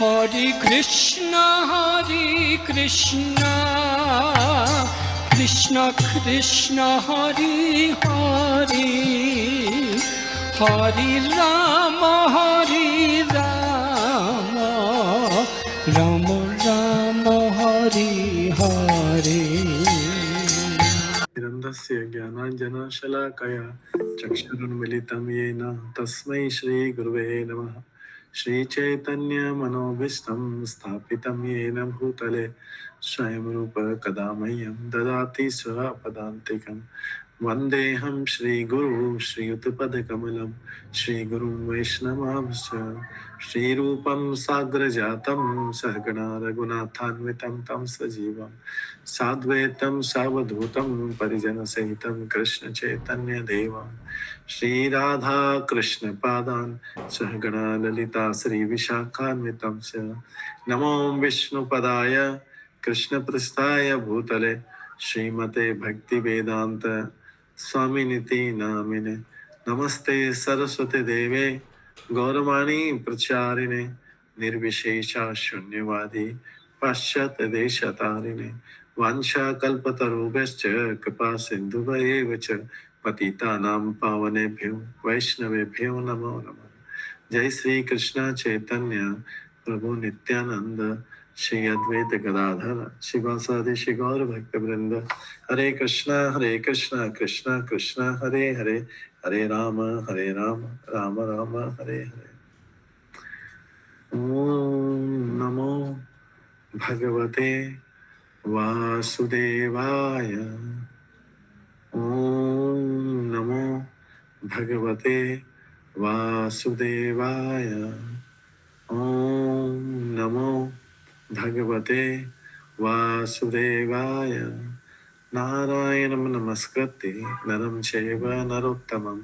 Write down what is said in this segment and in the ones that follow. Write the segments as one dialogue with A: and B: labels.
A: हरे कृष्णा कृष्ण कृष्ण हरे हरे, हरे राम राम राम हरे हरे।
B: निरन्दस्य ज्ञानाञ्जनशलाकया चक्षुरुन्मिलितं येन तस्मै श्रीगुरुवे नमः। श्रीचैतन्यमनोभीष्टं स्थापितं येन भूतले स्वयं रूप कदा मह्यं ददाति स्वपदान्तिकं। वन्देऽहं श्रीगुरुं श्रीयुतपदकमलं श्रीगुरुं वैष्णवांश्च श्रीरूपं साग्रजातं सहगणा रघुनाथान्वितं तं सजीवं साद्वैतं सावधूतं परिजनसहितं कृष्णचैतन्यदेवं श्रीराधा कृष्णपादान् सहगणा ललिता श्रीविशाखान्वितं च। नमो विष्णुपदाय कृष्णपृष्ठाय भूतले श्रीमते भक्तिवेदान्त स्वामिनिति नामिने। नमस्ते सरस्वती देवे गौरवाणी प्रचारिणे निर्विशेषा शून्यवादी पाश्चात्य देशतारिणे। वाञ्छाकल्पतरुभ्यश्च कृपा सिन्धुभ्येव च पतितानां पावनेभ्यो वैष्णवेभ्यो नमो नमः। जय श्री कृष्ण चैतन्य प्रभु नित्यानंद श्री अद्वैत गदाधर शिवासादि श्री गौर भक्त वृंद। हरे कृष्णा कृष्णा कृष्णा हरे हरे, हरे राम राम राम हरे हरे। ओम नमो भगवते वासुदेवाय। ओम नमो भगवते वासुदेवाय। ओम नमो भगवते वासुदेवाय। नारायणं नमस्कृत्य नरं चैव नरोत्तमं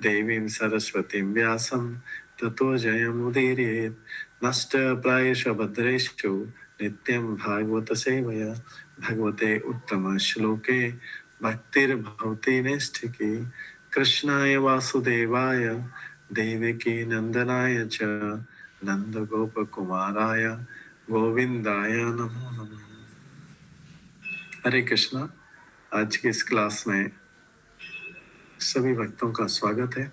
B: देवीं सरस्वतीं व्यासं ततो जयमुदीरयेत्। नष्टप्रायेषु भद्रेषु नित्यं भागवत सेवया भगवते उत्तमश्लोके भक्तिर्भवति नैष्ठिकी। कृष्णाय वासुदेवाय देवकी नंदनाय च नंदगोपकुमाराय गोविंदाय नमो नमः। हरे कृष्णा। आज की इस क्लास में सभी भक्तों का स्वागत है।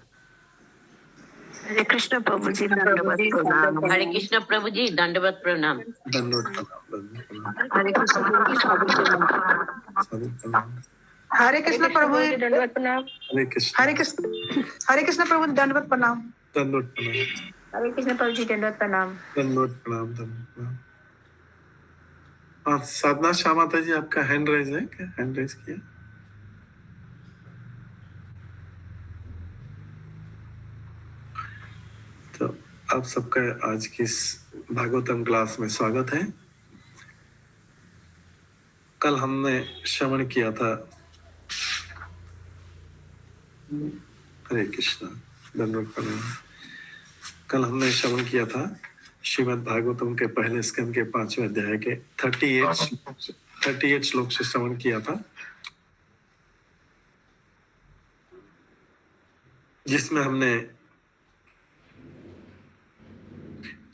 C: हरे कृष्ण प्रभु जी दंडवत प्रणाम।
D: हरे कृष्ण प्रभु जी दंडवत प्रणाम।
B: दंडवत प्रणाम, दंडवत प्रणाम।
C: हरे कृष्ण प्रभु जी स्वागत है।
B: साधु प्रणाम।
C: हरे कृष्ण प्रभु जी दंडवत प्रणाम।
B: हरे कृष्ण
C: प्रभु दंडवत प्रणाम।
B: दंडवत प्रणाम।
C: हरे कृष्ण प्रभु जी दंडवत प्रणाम।
B: दंडवत प्रणाम, दंडवत प्रणाम। हाँ, साधना श्याम माता जी, आपका हैंड रेज है क्या? हैंड रेज किया। तो आप सबका आज की इस भागवतम क्लास में स्वागत है। कल हमने श्रवण किया था, हरे कृष्णा दंडवत प्रणाम। कल हमने श्रवण किया था श्रीमद् भागवतम के पहले स्कंद के 5वें अध्याय के 38 श्लोक से श्रवण किया था, जिसमें हमने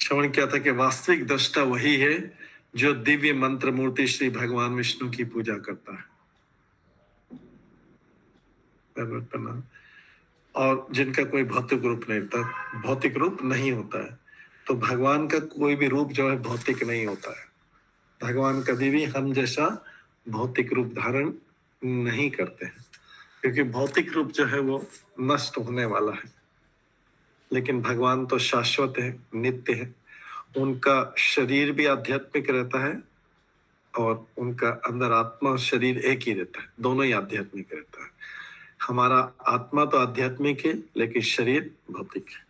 B: श्रवण किया था कि वास्तविक दृष्टा वही है जो दिव्य मंत्र मूर्ति श्री भगवान विष्णु की पूजा करता है, और जिनका कोई भौतिक रूप नहीं होता, भौतिक रूप नहीं होता है। तो भगवान का कोई भी रूप जो है भौतिक नहीं होता है। भगवान कभी भी हम जैसा भौतिक रूप धारण नहीं करते हैं, क्योंकि भौतिक रूप जो है वो नष्ट होने वाला है, लेकिन भगवान तो शाश्वत है, नित्य है। उनका शरीर भी आध्यात्मिक रहता है और उनका अंदर आत्मा और शरीर एक ही रहता है, दोनों ही आध्यात्मिक रहता है। हमारा आत्मा तो आध्यात्मिक है, लेकिन शरीर भौतिक है।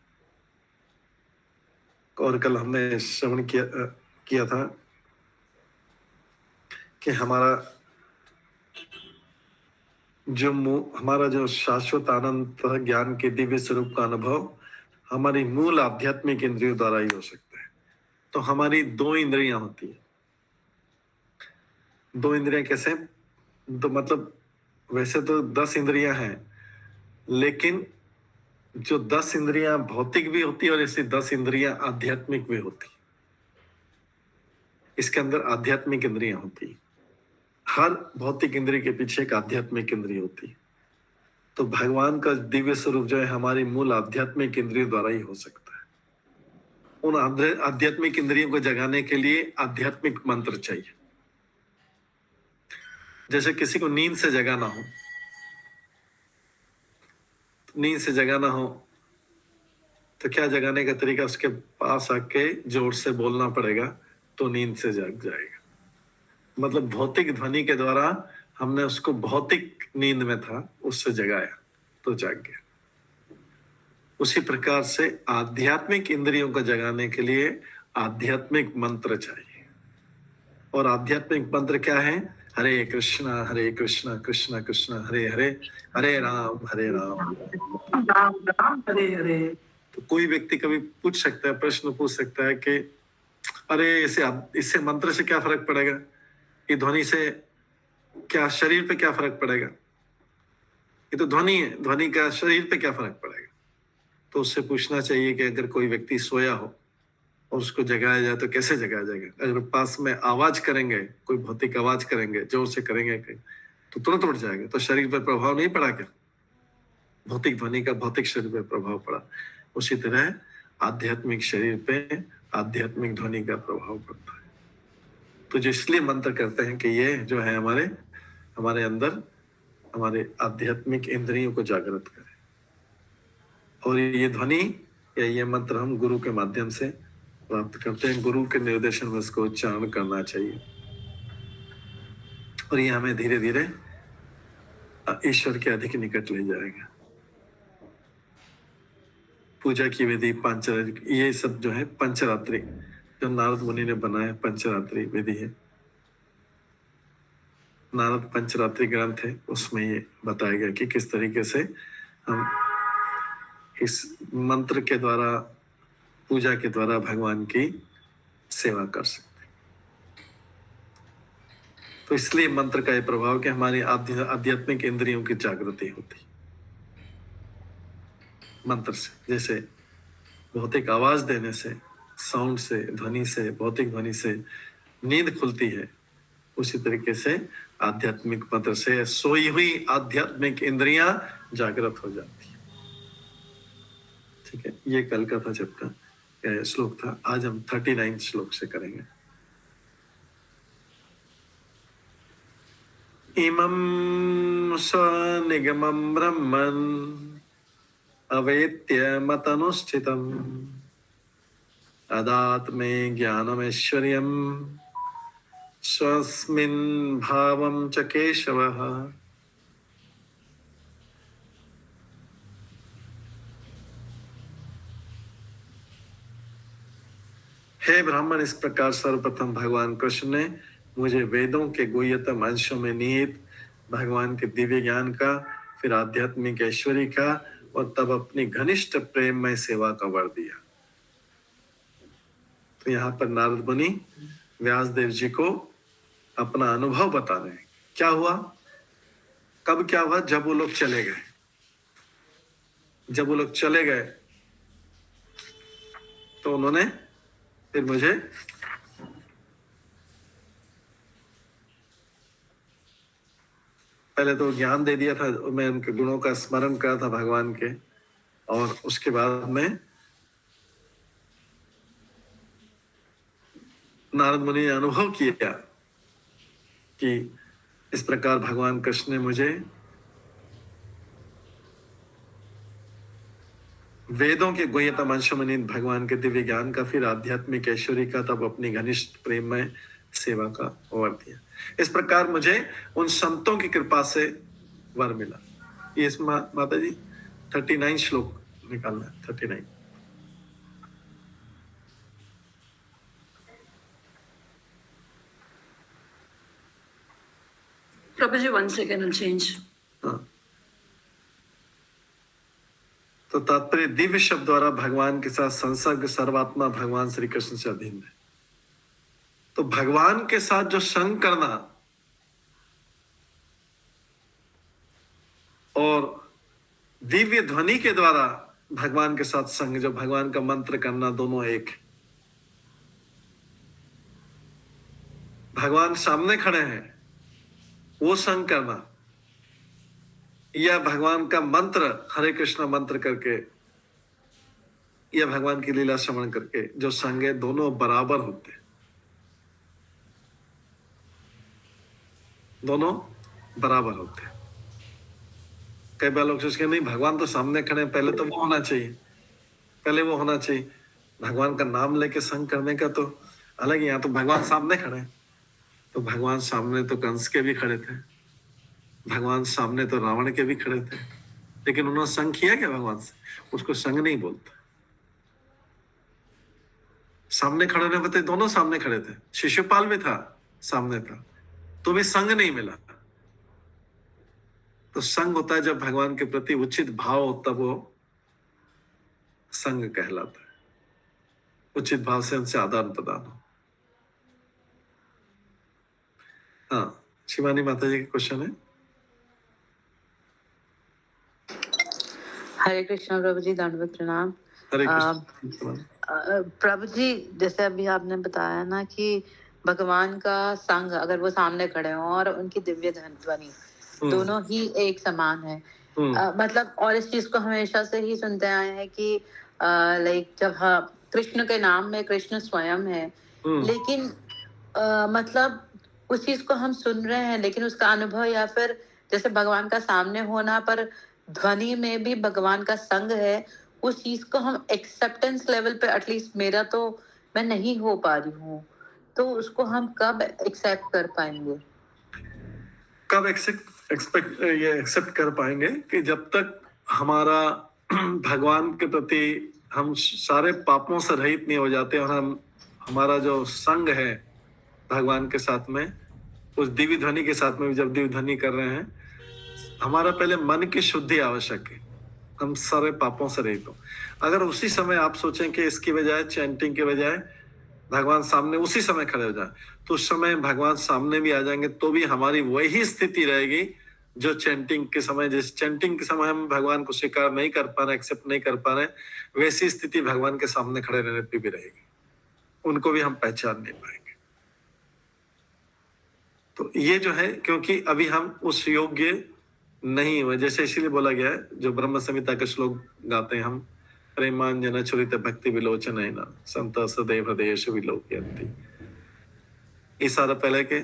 B: और कल हमने श्रवण किया था कि हमारा जो शाश्वत आनंद ज्ञान के दिव्य स्वरूप का अनुभव हमारी मूल आध्यात्मिक इंद्रियों द्वारा ही हो सकता है। तो हमारी 2 इंद्रियां होती है। 2 इंद्रियां कैसे? तो मतलब वैसे तो 10 इंद्रियां हैं, लेकिन जो 10 इंद्रियां भौतिक भी होती है और ऐसी 10 इंद्रियां आध्यात्मिक भी होती है। इसके अंदर आध्यात्मिक इंद्रियां होती। हर भौतिक इंद्रिय के पीछे एक आध्यात्मिक इंद्रिय होती। तो भगवान का दिव्य स्वरूप जो है हमारी मूल आध्यात्मिक इंद्रियों द्वारा ही हो सकता है। उन आध्यात्मिक इंद्रियों को जगाने के लिए आध्यात्मिक मंत्र चाहिए। जैसे किसी को नींद से जगाना हो, नींद से जगाना हो तो क्या जगाने का तरीका, उसके पास आके जोर से बोलना पड़ेगा तो नींद से जग जाएगा। मतलब भौतिक ध्वनि के द्वारा हमने उसको भौतिक नींद में था उससे जगाया तो जाग गया। उसी प्रकार से आध्यात्मिक इंद्रियों को जगाने के लिए आध्यात्मिक मंत्र चाहिए। और आध्यात्मिक मंत्र क्या है? हरे कृष्णा कृष्ण कृष्ण हरे हरे, हरे राम
E: राम राम हरे हरे।
B: तो कोई व्यक्ति कभी पूछ सकता है, प्रश्न पूछ सकता है कि अरे इससे मंत्र से क्या फर्क पड़ेगा, ये ध्वनि से क्या शरीर पे क्या फर्क पड़ेगा, ये तो ध्वनि है, ध्वनि का शरीर पे क्या फर्क पड़ेगा। तो उससे पूछना चाहिए कि अगर कोई व्यक्ति सोया हो और उसको जगाया जाए तो कैसे जगाया जाएगा। अगर पास में आवाज करेंगे, कोई भौतिक आवाज करेंगे, जोर से करेंगे तो तुरंत उठ जाएगा। तो शरीर पर प्रभाव नहीं पड़ा क्या? भौतिक ध्वनि का भौतिक शरीर पर प्रभाव पड़ा। उसी तरह आध्यात्मिक शरीर पे आध्यात्मिक ध्वनि का प्रभाव पड़ता है। तो जो इसलिए मंत्र करते हैं कि ये जो है हमारे अंदर हमारे आध्यात्मिक इंद्रियों को जागृत करे। और ये ध्वनि या ये मंत्र हम गुरु के माध्यम से प्राप्त करते हैं। गुरु के निर्देशन में इसको उच्चारण करना चाहिए और ये हमें धीरे धीरे ईश्वर के अधिक निकट ले जाएगा। पूजा की विधि, पांचरात्रि, ये सब जो है पंचरात्रि जो नारद मुनि ने बनाया पंचरात्रि विधि है। नारद पंचरात्रि ग्रंथ है, उसमें ये बताया गया कि किस तरीके से हम इस मंत्र के द्वारा, पूजा के द्वारा भगवान की सेवा कर सकते हैं। तो इसलिए मंत्र का यह प्रभाव कि हमारी आध्यात्मिक इंद्रियों की जागृति होती मंत्र से। जैसे भौतिक आवाज देने से, साउंड से, ध्वनि से, भौतिक ध्वनि से नींद खुलती है, उसी तरीके से आध्यात्मिक मंत्र से सोई हुई आध्यात्मिक इंद्रियां जागृत हो जाती है। ठीक है, ये कल का था चैप्टर, श्लोक था। आज हम 39 श्लोक से करेंगे। इमं स्वनिगमं ब्रह्मन् अवेत्य मतनुष्ठितम् अदात्मे ज्ञानमैश्वर्यम् स्वस्मिन् भावं च केशवः। हे ब्राह्मण, इस प्रकार सर्वप्रथम भगवान कृष्ण ने मुझे वेदों के गुह्यतम अंशों में निहित भगवान के दिव्य ज्ञान का, फिर आध्यात्मिक ऐश्वर्य का और तब अपनी घनिष्ठ प्रेममय सेवा का वर दिया। तो यहाँ पर नारद मुनि व्यासदेव जी को अपना अनुभव बता रहे हैं। क्या हुआ, कब क्या हुआ? जब वो लोग चले गए। जब वो लोग चले गए तो उन्होंने फिर मुझे पहले तो ज्ञान दे दिया था, मैं उनके गुणों का स्मरण करा था भगवान के, और उसके बाद में नारद मुनि ने अनुभव किया कि इस प्रकार भगवान कृष्ण ने मुझे वेदों के गुह्यतम अंशों में निहित भगवान के दिव्य ज्ञान का, फिर आध्यात्मिक ऐश्वर्य का, तब अपनी घनिष्ठ प्रेममय सेवा का वर दिया। इस प्रकार मुझे उन संतों की कृपा से वर मिला। ये इस माता जी 39 श्लोक निकालना है। 39
E: Prabhuji, 1 second, I'll change.
B: हाँ। तो तात्पर्य दिव्य शब्द द्वारा भगवान के साथ संसर्ग सर्वात्मा भगवान श्री कृष्ण से अधीन है। तो भगवान के साथ जो संग करना और दिव्य ध्वनि के द्वारा भगवान के साथ संग, जो भगवान का मंत्र करना, दोनों एक। भगवान सामने खड़े हैं वो संग करना, या भगवान का मंत्र हरे कृष्णा मंत्र करके, या भगवान की लीला श्रवण करके जो संग है, दोनों बराबर होते हैं, दोनों बराबर होते हैं। कई बार लोग सोचते नहीं भगवान तो सामने खड़े हैं, पहले तो वो होना चाहिए, पहले वो होना चाहिए। भगवान का नाम लेके संग करने का तो अलग ही, यहाँ तो भगवान सामने खड़े हैं। तो भगवान सामने तो कंस के भी खड़े थे, भगवान सामने तो रावण के भी खड़े थे, लेकिन उन्होंने संग किया क्या भगवान से? उसको संग नहीं बोलते। सामने खड़े नहीं होते, दोनों सामने खड़े थे, शिशुपाल भी था सामने था, तो भी संग नहीं मिला। तो संग होता है जब भगवान के प्रति उचित भाव हो, तब वो संग कहलाता है। उचित भाव से उनसे आदान प्रदान हो। हाँ, शिवानी माता जी का क्वेश्चन है।
F: हरे कृष्णा प्रभु जी, दंडवत प्रणाम।
B: हरे कृष्ण।
F: प्रभु जी, जैसे अभी आपने बताया ना कि भगवान का संग अगर वो सामने खड़े हों और उनकी दिव्य ध्वनि दोनों ही एक समान है, मतलब, और इस चीज को हमेशा से ही सुनते आए हैं कि लाइक जब कृष्ण के नाम में कृष्ण स्वयं है, लेकिन मतलब उस चीज को हम सुन रहे हैं, लेकिन उसका अनुभव या फिर जैसे भगवान का सामने होना पर ध्वनि में भी भगवान का संग है, उस चीज को हम एक्सेप्टेंस लेवल पे, एटलीस्ट मेरा तो, मैं नहीं हो पा रही हूँ। तो उसको हम कब एक्सेप्ट कर पाएंगे?
B: कब एक्सेप्ट कर पाएंगे? कि जब तक हमारा भगवान के प्रति हम सारे पापों से रहित नहीं हो जाते, और हमारा जो संग है भगवान के साथ में, उस दिव्य ध्वनि के साथ में भी जब दिव्य ध्वनि कर रहे हैं, हमारा पहले मन की शुद्धि आवश्यक है, हम सारे पापों से रहित हो। अगर उसी समय आप सोचें कि इसकी बजाय चैंटिंग के बजाय भगवान सामने उसी समय खड़े हो जाए, तो उस समय भगवान सामने भी आ जाएंगे, तो भी हमारी वही स्थिति रहेगी जो चैंटिंग के समय, जिस चैंटिंग के समय हम भगवान को स्वीकार नहीं कर पा रहे, एक्सेप्ट नहीं कर पा रहे, वैसी स्थिति भगवान के सामने खड़े रहने पर भी रहेगी, उनको भी हम पहचान नहीं पाएंगे। तो ये जो है, क्योंकि अभी हम उस योग्य नहीं हुए, जैसे इसीलिए बोला गया है, जो ब्रह्म संहिता के श्लोक गाते हैं हम, प्रेमांजन छुरित भक्ति विलोचन संत सदैव हृदयेषु विलोकयन्ति। इस सारा पहले के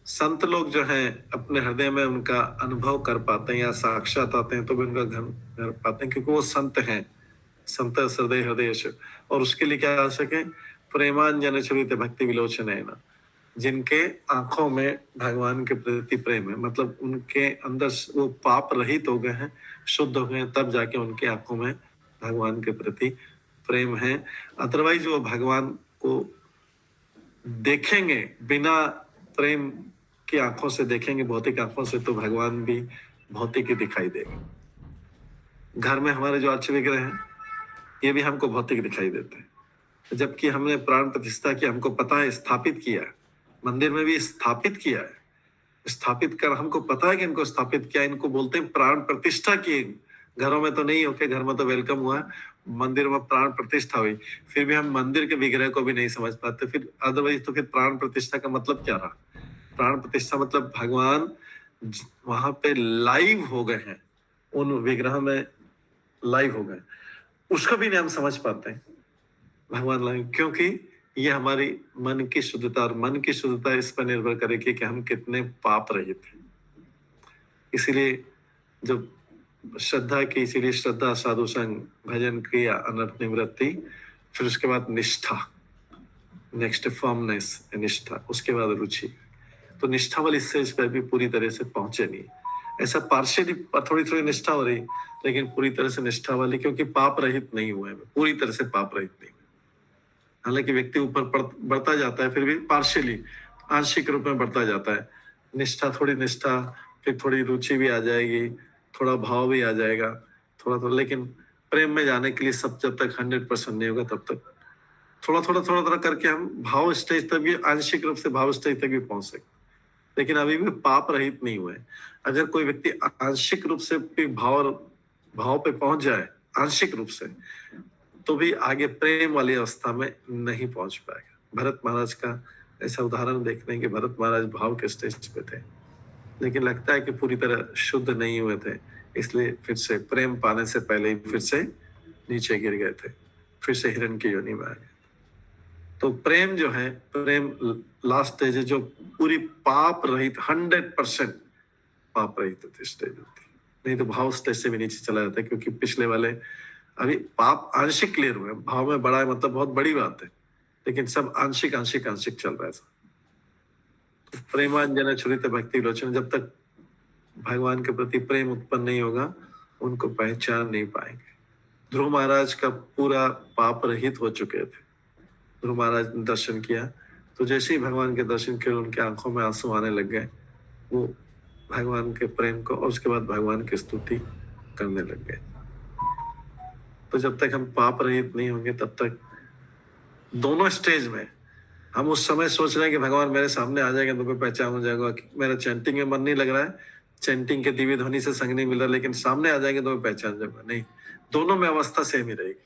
B: संत लोग जो हैं अपने हृदय में उनका अनुभव कर पाते हैं या साक्षात आते हैं, तो भी उनका घर कर पाते हैं, क्योंकि वो संत हैं, संत सदैव हृदयेषु। और उसके लिए क्या आवश्यक है? प्रेमांजन छुरित भक्ति विलोचन, जिनके आंखों में भगवान के प्रति प्रेम है, मतलब उनके अंदर वो पाप रहित हो गए हैं, शुद्ध हो गए हैं, तब जाके उनके आंखों में भगवान के प्रति प्रेम है। अदरवाइज वो भगवान को देखेंगे बिना प्रेम की आंखों से देखेंगे, भौतिक आंखों से, तो भगवान भी भौतिक ही दिखाई देगा। घर में हमारे जो अर्च विग्रह हैं, ये भी हमको भौतिक दिखाई देते हैं, जबकि हमने प्राण प्रतिष्ठा की, हमको पता है, स्थापित किया है, मंदिर में भी स्थापित किया है, स्थापित कर हमको पता है कि इनको स्थापित किया, इनको बोलते हैं प्राण प्रतिष्ठा की। घरों में तो नहीं होके, घर में तो वेलकम हुआ, मंदिर में प्राण प्रतिष्ठा हुई, फिर भी हम मंदिर के विग्रह को भी नहीं समझ पाते। फिर अदरवाइज तो फिर प्राण प्रतिष्ठा का मतलब क्या रहा? प्राण प्रतिष्ठा मतलब भगवान वहां पे लाइव हो गए हैं, उन विग्रह में लाइव हो गए, उसको भी नहीं हम समझ पाते हैं भगवान लाइव, क्योंकि ये हमारी मन की शुद्धता, और मन की शुद्धता इस पर निर्भर करेगी कि हम कितने पाप रहित हैं। इसीलिए जब श्रद्धा की, इसीलिए श्रद्धा, साधु संग, भजन क्रिया, अनर्थ निवृत्ति, फिर उसके बाद निष्ठा, नेक्स्ट फॉर्मनेस, निष्ठा, उसके बाद रुचि। तो निष्ठा वाली स्टेज पर भी पूरी तरह से पहुंचे नहीं, ऐसा पार्शियली थोड़ी थोड़ी निष्ठा हो रही, लेकिन पूरी तरह से निष्ठा वाली, क्योंकि पाप रहित नहीं हुए, पूरी तरह से पाप रहित नहीं। हालांकि व्यक्ति ऊपर बढ़ता जाता है, फिर भी पार्शियली, आंशिक रूप में बढ़ता जाता है। निष्ठा, थोड़ी निष्ठा, फिर थोड़ी रुचि भी आ जाएगी, थोड़ा भाव भी आ जाएगा, थोड़ा, लेकिन प्रेम में जाने के लिए सब जब तक 100% नहीं होगा, तब तक थोड़ा करके हम भाव स्टेज तक भी, आंशिक रूप से भाव स्टेज तक भी पहुंच सकते, लेकिन अभी भी पाप रहित नहीं हुए। अगर कोई व्यक्ति आंशिक रूप से भी भाव पे पहुंच जाए, आंशिक रूप से, तो भी आगे प्रेम वाली अवस्था में नहीं पहुंच पाएगा। भरत महाराज का ऐसा उदाहरण देखते हैं कि भरत महाराज भाव के स्टेज पे थे, लेकिन लगता है कि पूरी तरह शुद्ध नहीं हुए थे, इसलिए फिर से प्रेम पाने से पहले ही फिर से नीचे गिर गए थे, फिर से हिरण की योनि में आ गए। तो प्रेम जो है, प्रेम लास्ट स्टेज है जो पूरी पाप रहित 100% पाप रहित स्टेज होती है। नहीं तो भाव स्टेज से भी नीचे चला जाता है, क्योंकि पिछले वाले अभी पाप आंशिक क्लियर हुए, भाव में बड़ा है मतलब बहुत बड़ी बात है, लेकिन सब आंशिक आंशिक आंशिक चल रहा है। तो प्रेमांजन छुरित भक्ति लोचन, जब तक भगवान के प्रति प्रेम उत्पन्न नहीं होगा उनको पहचान नहीं पाएंगे। ध्रुव महाराज का पूरा पाप रहित हो चुके थे। ध्रुव महाराज ने दर्शन किया तो जैसे ही भगवान के दर्शन किए उनके आंखों में आंसू आने लग गए, वो भगवान के प्रेम को और उसके बाद भगवान की स्तुति करने लग गए। तो जब तक हम पाप रहित नहीं होंगे तब तक दोनों स्टेज में हम उस समय सोच रहे हैं कि भगवान मेरे सामने आ जाएंगे तो मैं पहचान हो जाएगा, मेरा चैंटिंग में मन नहीं लग रहा है, चैंटिंग के दिव्य ध्वनि से संग नहीं मिल रहा, लेकिन सामने आ जाएंगे तो मैं पहचान जाऊंगा। नहीं, दोनों में अवस्था सेम ही रहेगी।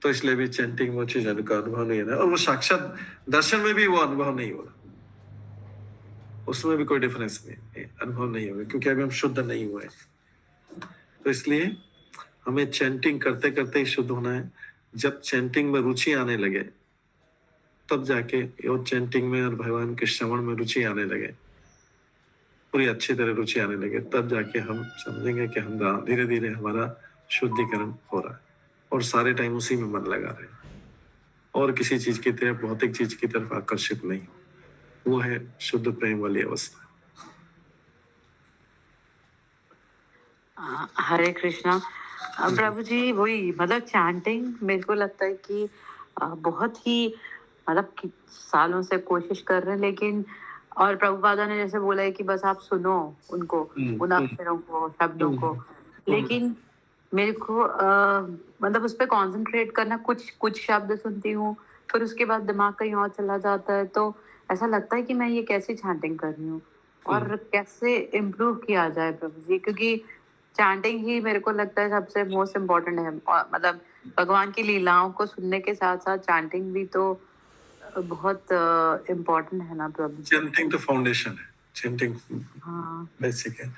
B: तो इसलिए भी चैंटिंग वो चीज का अनुभव नहीं है ना, और वो साक्षात दर्शन में भी वो अनुभव नहीं होगा, उसमें भी कोई डिफरेंस नहीं, अनुभव नहीं होगा, क्योंकि अभी हम शुद्ध नहीं हुए। तो इसलिए हमें चैंटिंग करते करते ही शुद्ध होना है। जब चैंटिंग में रुचि आने लगे तब जाके, और चैंटिंग में और भगवान के श्रवण में रुचि आने लगे, पूरी अच्छी तरह रुचि आने लगे, तब जाके हम समझेंगे कि हम धीरे धीरे हमारा शुद्धिकरण हो रहा है और सारे टाइम उसी में मन लगा रहे हैं और किसी चीज की तरफ, भौतिक चीज की तरफ आकर्षित नहीं। वो है शुद्ध प्रेम वाली अवस्था।
F: हरे कृष्णा। प्रभु जी, वही मतलब चैंटिंग मेरे को लगता है कि बहुत ही मतलब सालों से कोशिश कर रहे हैं, लेकिन और प्रभुपादा ने जैसे बोला है कि बस आप सुनो उनको, उन अक्षरों को, शब्दों को, लेकिन मेरे को मतलब उस पर कॉन्सेंट्रेट करना, कुछ शब्द सुनती हूँ फिर उसके बाद दिमाग कहीं और चला जाता है, तो ऐसा लगता है कि मैं ये कैसे चैंटिंग कर रही हूँ और कैसे इम्प्रूव किया जाए प्रभु जी, क्योंकि चैंटिंग ही मेरे को लगता है सबसे मोस्ट इम्पोर्टेंट है। मतलब भगवान की लीलाओं को सुनने के साथ साथ चैंटिंग भी तो बहुत इम्पोर्टेंट है ना प्रभु।
B: चैंटिंग तो फाउंडेशन है, चैंटिंग बेसिक है।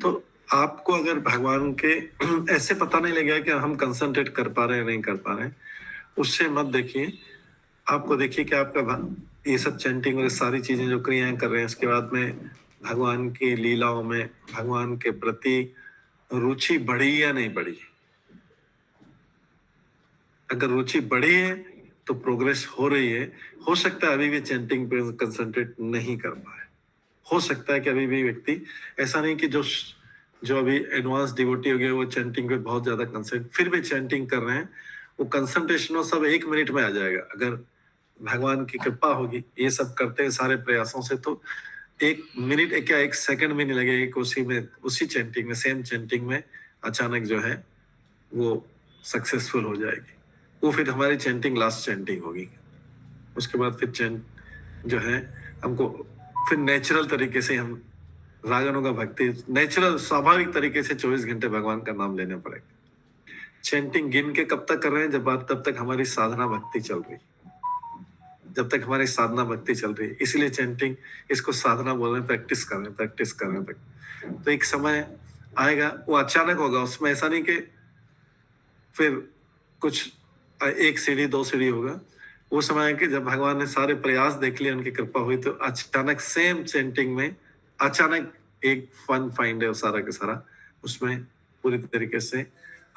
B: तो आपको अगर भगवान के ऐसे पता नहीं लगेगा कि हम कंसंट्रेट कर पा रहे हैं नहीं कर पा रहे हैं, उससे मत देखिए। आपको देखिए कि आपका ये सब चैंटिंग और सारी चीजें जो क्रियाएं कर रहे हैं, इसके बाद में भगवान की लीलाओं में भगवान के प्रति रुचि बढ़ी या नहीं बढ़ी। अगर रुचि बढ़ी है तो प्रोग्रेस हो रही है। हो सकता है अभी भी चैंटिंग पे कंसंट्रेट नहीं कर पाए, हो सकता है कि अभी भी व्यक्ति, ऐसा नहीं कि जो अभी एडवांस डिवोटी हो गए वो चैंटिंग पे बहुत ज्यादा कंसंट्रेट, फिर भी चैंटिंग कर रहे हैं, वो कंसंट्रेशन वो सब 1 मिनट में आ जाएगा अगर भगवान की कृपा होगी। ये सब करते हैं सारे प्रयासों से तो 1 मिनट क्या 1 सेकंड भी नहीं लगेगा, उसी चैंटिंग में, सेम चैंटिंग में अचानक जो है वो सक्सेसफुल हो जाएगी। वो फिर हमारी चैंटिंग लास्ट चैंटिंग होगी। उसके बाद फिर चैंट जो है हमको फिर नेचुरल तरीके से हम रागनों का भक्ति, नेचुरल स्वाभाविक तरीके से 24 घंटे भगवान का नाम लेना पड़ेगा। चैंटिंग गिन के कब तक कर रहे हैं, तब तक हमारी साधना भक्ति चल रही, जब तक हमारी साधना भक्ति चल रही है। इसलिए चैंटिंग, इसको साधना बोल रहे हैं, प्रैक्टिस कर रहे हैं। तो एक समय आएगा वो अचानक होगा, उसमें ऐसा नहीं कि फिर कुछ 1 सीढ़ी 2 सीढ़ी होगा। वो समय है कि जब भगवान ने सारे प्रयास देख लिए, उनकी कृपा हुई, तो अचानक सेम चैंटिंग में अचानक एक फन फाइंड है सारा का सारा, उसमें पूरी तरीके से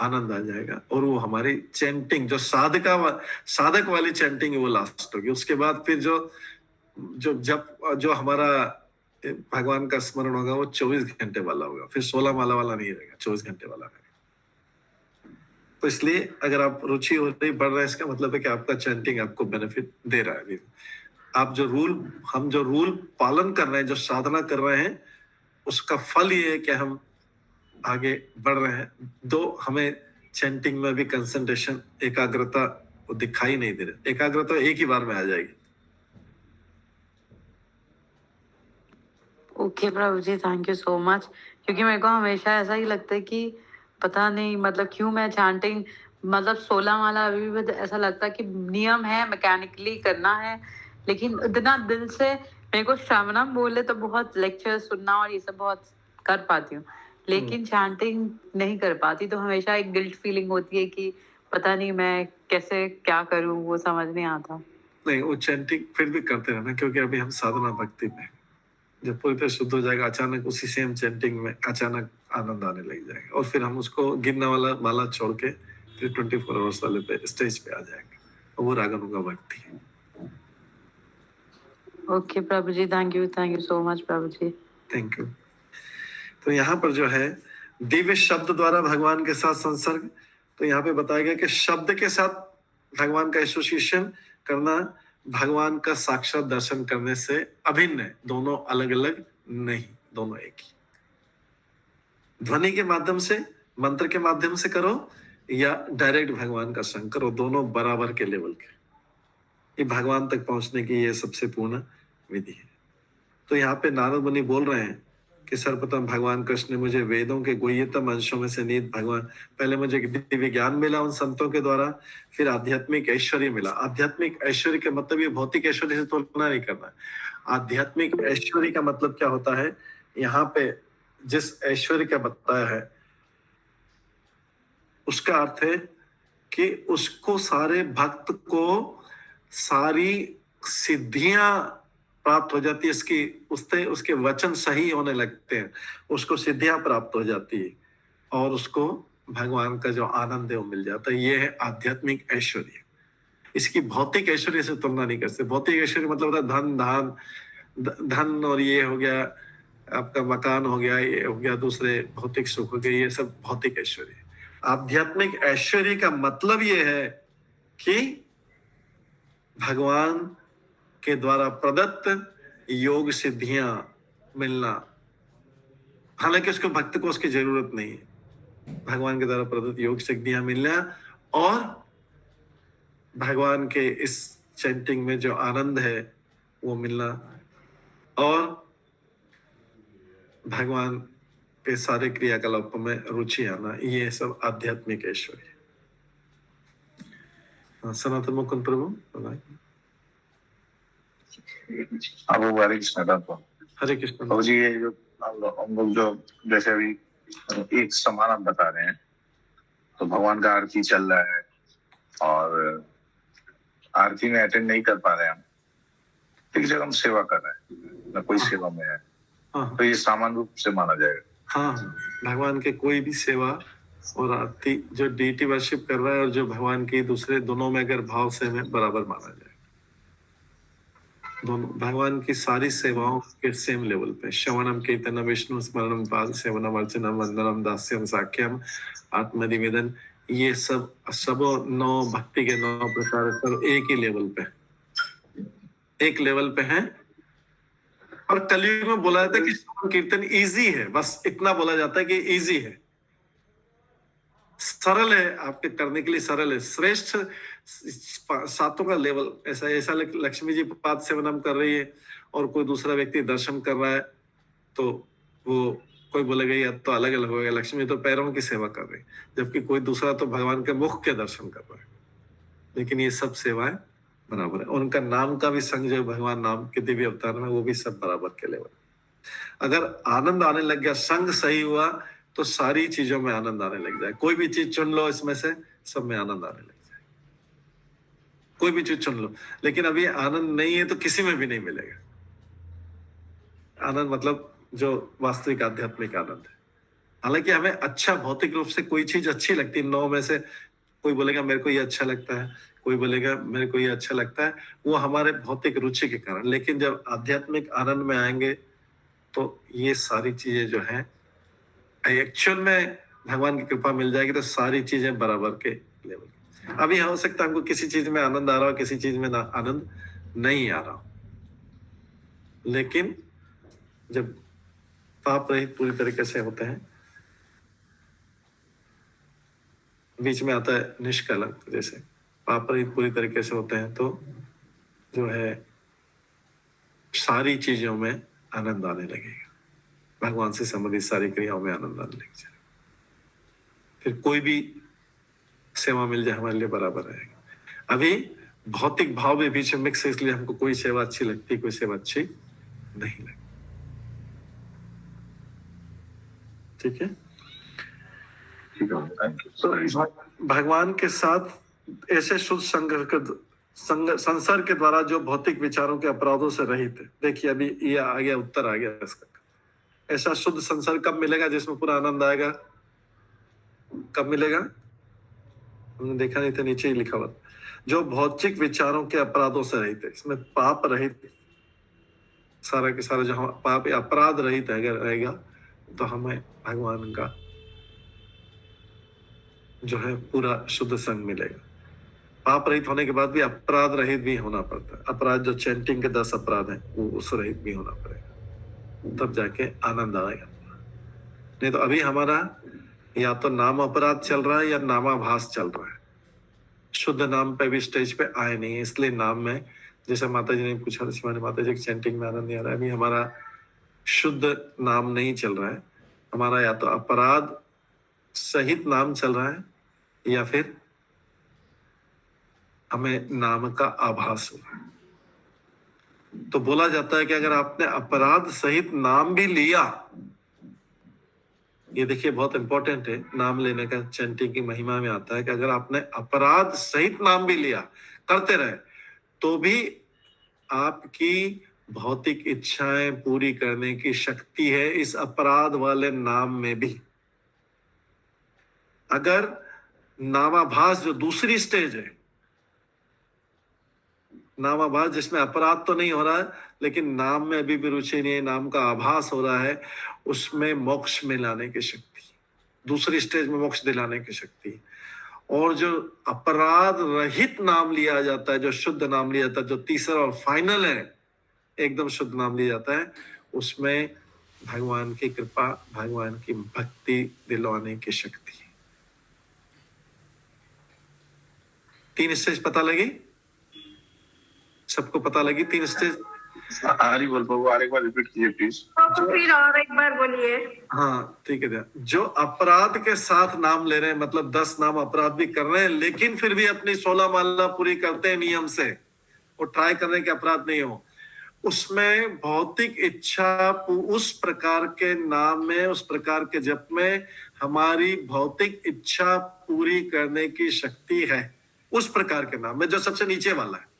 B: आनंद आ जाएगा। और वो हमारी चैंटिंग जो साधक वाली चैंटिंग है वो लास्ट होगी। उसके बाद फिर जो हमारा भगवान का स्मरण होगा वो 24 घंटे वाला होगा, फिर 16 माला वाला नहीं रहेगा, 24 घंटे वाला रहेगा। तो इसलिए अगर आप रुचि हो रही बढ़ रहा है, इसका मतलब है कि आपका चैंटिंग आपको बेनिफिट दे रहा है। आप हम जो रूल पालन कर रहे हैं, जो साधना कर रहे हैं, उसका फल ये है कि हम आगे बढ़ रहे हैं। हमें चैंटिंग में भी कंसंट्रेशन, एकाग्रता वो दिखाई नहीं दे रही। एकाग्रता एक ही बार में आ जाएगी।
F: Okay Prabhu ji, thank you so much. क्योंकि मेरे को हमेशा ऐसा ही लगता है कि पता नहीं मतलब क्यों मैं चैंटिंग मतलब 16 माला अभी भी ऐसा लगता है कि नियम है, मैकेनिकली करना है, लेकिन इतना दिल से मेरे को श्रवणम बोले तो बहुत लेक्चर सुनना और ये सब बहुत कर पाती हूँ, लेकिन चैंटिंग नहीं कर पाती, तो हमेशा एक गिल्ट फीलिंग होती है कि पता नहीं मैं कैसे क्या करूँ, वो समझ नहीं आता।
B: नहीं, वो चैंटिंग फिर भी करते रहना, क्योंकि अभी हम साधना भक्ति में, जब पूरी तरह शुद्ध हो जाएगा, अचानक उसी सेम चैंटिंग में अचानक आनंद आने लग जाएगा, और फिर हम उसको गिनने वाला माला छोड़ के फिर 24 आवर्स वाले पे स्टेज पे आ जाएंगे, और वो रागानुगा भक्ति है।
F: Okay Prabhu ji, thank you so much Prabhu ji,
B: thank you. तो यहाँ पर जो है दिव्य शब्द द्वारा भगवान के साथ संसर्ग, तो यहाँ पे बताया गया कि शब्द के साथ भगवान का एसोसिएशन करना भगवान का साक्षात दर्शन करने से अभिन्न है, दोनों अलग अलग नहीं, दोनों एक ही। ध्वनि के माध्यम से, मंत्र के माध्यम से करो या डायरेक्ट भगवान का संग करो, दोनों बराबर के लेवल के। ये भगवान तक पहुंचने की ये सबसे पूर्ण विधि है। तो यहाँ पे नारद मुनि बोल रहे हैं कि सर्वप्रथम भगवान कृष्ण ने मुझे वेदों के गुह्यतम अंशों में से निहित भगवान, पहले मुझे दिव्य ज्ञान मिला उन संतों के द्वारा, फिर आध्यात्मिक ऐश्वर्य मिला। आध्यात्मिक ऐश्वर्य का मतलब ये भौतिक ऐश्वर्य से तुलना नहीं करना है। आध्यात्मिक ऐश्वर्य का मतलब क्या होता है, यहाँ पे जिस ऐश्वर्य का बताया है उसका अर्थ है कि उसको सारे भक्त को सारी सिद्धियां प्राप्त हो जाती है, उसके वचन सही होने लगते हैं, उसको सिद्धियां प्राप्त हो जाती है, और उसको भगवान का जो आनंद है वो मिल जाता है। ये है आध्यात्मिक ऐश्वर्य। इसकी भौतिक ऐश्वर्य से तुलना नहीं कर सकते। भौतिक ऐश्वर्य मतलब होता है धन और ये हो गया, आपका मकान हो गया, ये हो गया, दूसरे भौतिक सुख हो गए, ये सब भौतिक ऐश्वर्य। आध्यात्मिक ऐश्वर्य का मतलब ये है कि भगवान के द्वारा प्रदत्त योग सिद्धियां मिलना। हालांकि उसको भक्त को उसकी जरूरत नहीं है, भगवान के द्वारा प्रदत्त योग सिद्धियां मिलना और भगवान के इस चैंटिंग में जो आनंद है वो मिलना, और भगवान के सारे क्रियाकलापों में रुचि आना, ये सब आध्यात्मिक ऐश्वर्य। सनातन मुकुंद प्रभु
G: अब हरे कृष्ण दादा,
B: हरे कृष्ण
G: प्रभु जी। ये जो हम लोग जो जैसे अभी एक समान आप बता रहे हैं, तो भगवान का आरती चल रहा है और आरती में अटेंड नहीं कर पा रहे हैं हम, एक जगह हम सेवा कर रहे हैं ना, कोई सेवा में है, तो ये सामान्य रूप से माना जाएगा।
B: हाँ, भगवान के कोई भी सेवा और आरती जो डीटी वर्शिप कर रहा है और जो भगवान की दूसरे, दोनों में अगर भाव से में बराबर माना जाए, दोनों भगवान की सारी सेवाओं के सेम लेवल पे। श्रवणम कीर्तनम विष्णु स्मरणम पाद सेवनम अर्चनम वंदनम दास्यम साख्यम आत्मनिवेदन, ये सब 9 भक्ति के 9 प्रकार सब एक ही लेवल पे, एक लेवल पे हैं। और कलयुग में बोला जाता है कि श्रवण कीर्तन इजी है, बस इतना बोला जाता है कि इजी है, सरल है, आपके करने के लिए सरल है। श्रेष्ठ सातों का लेवल ऐसा लक्ष्मी जी पाद सेवनम कर रही है और कोई दूसरा व्यक्ति दर्शन कर रहा है, तो वो कोई बोलेगा या तो अलग अलग होगा, लक्ष्मी तो पैरों की सेवा कर रही है, जबकि कोई दूसरा तो भगवान के मुख के दर्शन कर रहा है। लेकिन ये सब सेवाएं बराबर है। उनका नाम का भी संग जो भगवान नाम के दिव्य अवतार में, वो भी सब बराबर के लेवल। अगर आनंद आने लग गया, संग सही हुआ, तो सारी चीजों में आनंद आने लग जाए। कोई भी चीज चुन लो इसमें से, सब में आनंद आने लग जाए। कोई भी चीज चुन लो, लेकिन अभी आनंद नहीं है तो किसी में भी नहीं मिलेगा आनंद, मतलब जो वास्तविक आध्यात्मिक आनंद है। हालांकि हमें अच्छा भौतिक रूप से कोई चीज अच्छी लगती है, 9 में से कोई बोलेगा मेरे को ये अच्छा लगता है, कोई बोलेगा मेरे को ये अच्छा लगता है, वो हमारे भौतिक रुचि के कारण। लेकिन जब आध्यात्मिक आनंद में आएंगे तो ये सारी चीजें जो है एक्चुअल में भगवान की कृपा मिल जाएगी, तो सारी चीजें बराबर के लेवल। अभी हो सकता है हमको किसी चीज में आनंद आ रहा हो, किसी चीज में आनंद नहीं आ रहा हो, लेकिन जब पाप रहित पूरी तरीके से होते हैं, बीच में आता है निष्कलंक, जैसे पाप रहित पूरी तरीके से होते हैं, तो जो है सारी चीजों में आनंद आने लगेगा, भगवान से संबंधित सारी क्रियाओं में आनंद आने लग जाएगा। फिर कोई भी सेवा मिल जाए हमारे लिए बराबर रहेगा। अभी भौतिक भाव भी बीच में मिक्स है, इसलिए हमको कोई सेवा अच्छी लगती, कोई सेवा अच्छी नहीं लगती। ठीक है,
G: ठीक है, थैंक यू।
B: भगवान के साथ ऐसे शुद्ध संसर्ग के द्वारा जो भौतिक विचारों के अपराधों से रहित है। देखिए अभी ये आ गया, उत्तर आ गया इसका। ऐसा शुद्ध संसर्ग कब मिलेगा जिसमें पूरा आनंद आएगा? कब मिलेगा? हमने देखा नहीं था, नीचे ही लिखा हुआ, जो भौतिक विचारों के अपराधों से रहित है। इसमें पाप रहित सारा के सारा जो पाप अपराध रहित अगर रहेगा तो हमें भगवान का जो है पूरा शुद्ध संग मिलेगा। पाप रहित होने के बाद भी अपराध रहित भी होना पड़ता है। अपराध जो चैंटिंग के 10 अपराध हैं वो उस रहित भी होना पड़ेगा, तब जाके आनंद आएगा। नहीं तो अभी हमारा या तो नाम अपराध चल रहा है या नामाभास चल रहा है। शुद्ध नाम पे भी स्टेज पे आए नहीं, इसलिए नाम में, जैसे माता जी ने पूछा, शिवानी माता जी चैंटिंग में आनंद नहीं आ रहा है, अभी हमारा शुद्ध नाम नहीं चल रहा है। हमारा या तो अपराध सहित नाम चल रहा है या फिर हमें नाम का आभास हो रहा है। तो बोला जाता है कि अगर आपने अपराध सहित नाम भी लिया, ये देखिए बहुत इंपॉर्टेंट है, नाम लेने का चैंटिंग की महिमा में आता है कि अगर आपने अपराध सहित नाम भी लिया, करते रहे, तो भी आपकी भौतिक इच्छाएं पूरी करने की शक्ति है इस अपराध वाले नाम में भी। अगर नामाभास जो दूसरी स्टेज है, नामाभास जिसमें अपराध तो नहीं हो रहा है लेकिन नाम में अभी भी रुचि नहीं है, नाम का आभास हो रहा है, उसमें मोक्ष में लाने की शक्ति, दूसरी स्टेज में मोक्ष दिलाने की शक्ति। और जो अपराध रहित नाम लिया जाता है, जो शुद्ध नाम लिया जाता है, जो तीसरा और फाइनल है, एकदम शुद्ध नाम लिया जाता है, उसमें भगवान की कृपा, भगवान की भक्ति दिलवाने की शक्ति है। 3 स्टेज पता लगी? सबको पता लगी 3 स्टेज?
G: हरी बोल पाओ, और एक बार रिपीट कीजिए प्लीज।
C: फिर और एक बार बोलिए।
B: हाँ ठीक है। जो अपराध के साथ नाम ले रहे हैं, मतलब 10 नाम अपराध भी कर रहे हैं, लेकिन फिर भी अपनी 16 माला पूरी करते हैं नियम से, वो ट्राई कर रहे हैं कि अपराध नहीं हो, उसमें भौतिक इच्छा, उस प्रकार के नाम में, उस प्रकार के जप में हमारी भौतिक इच्छा पूरी करने की शक्ति है। उस प्रकार के नाम में जो सबसे नीचे वाला है।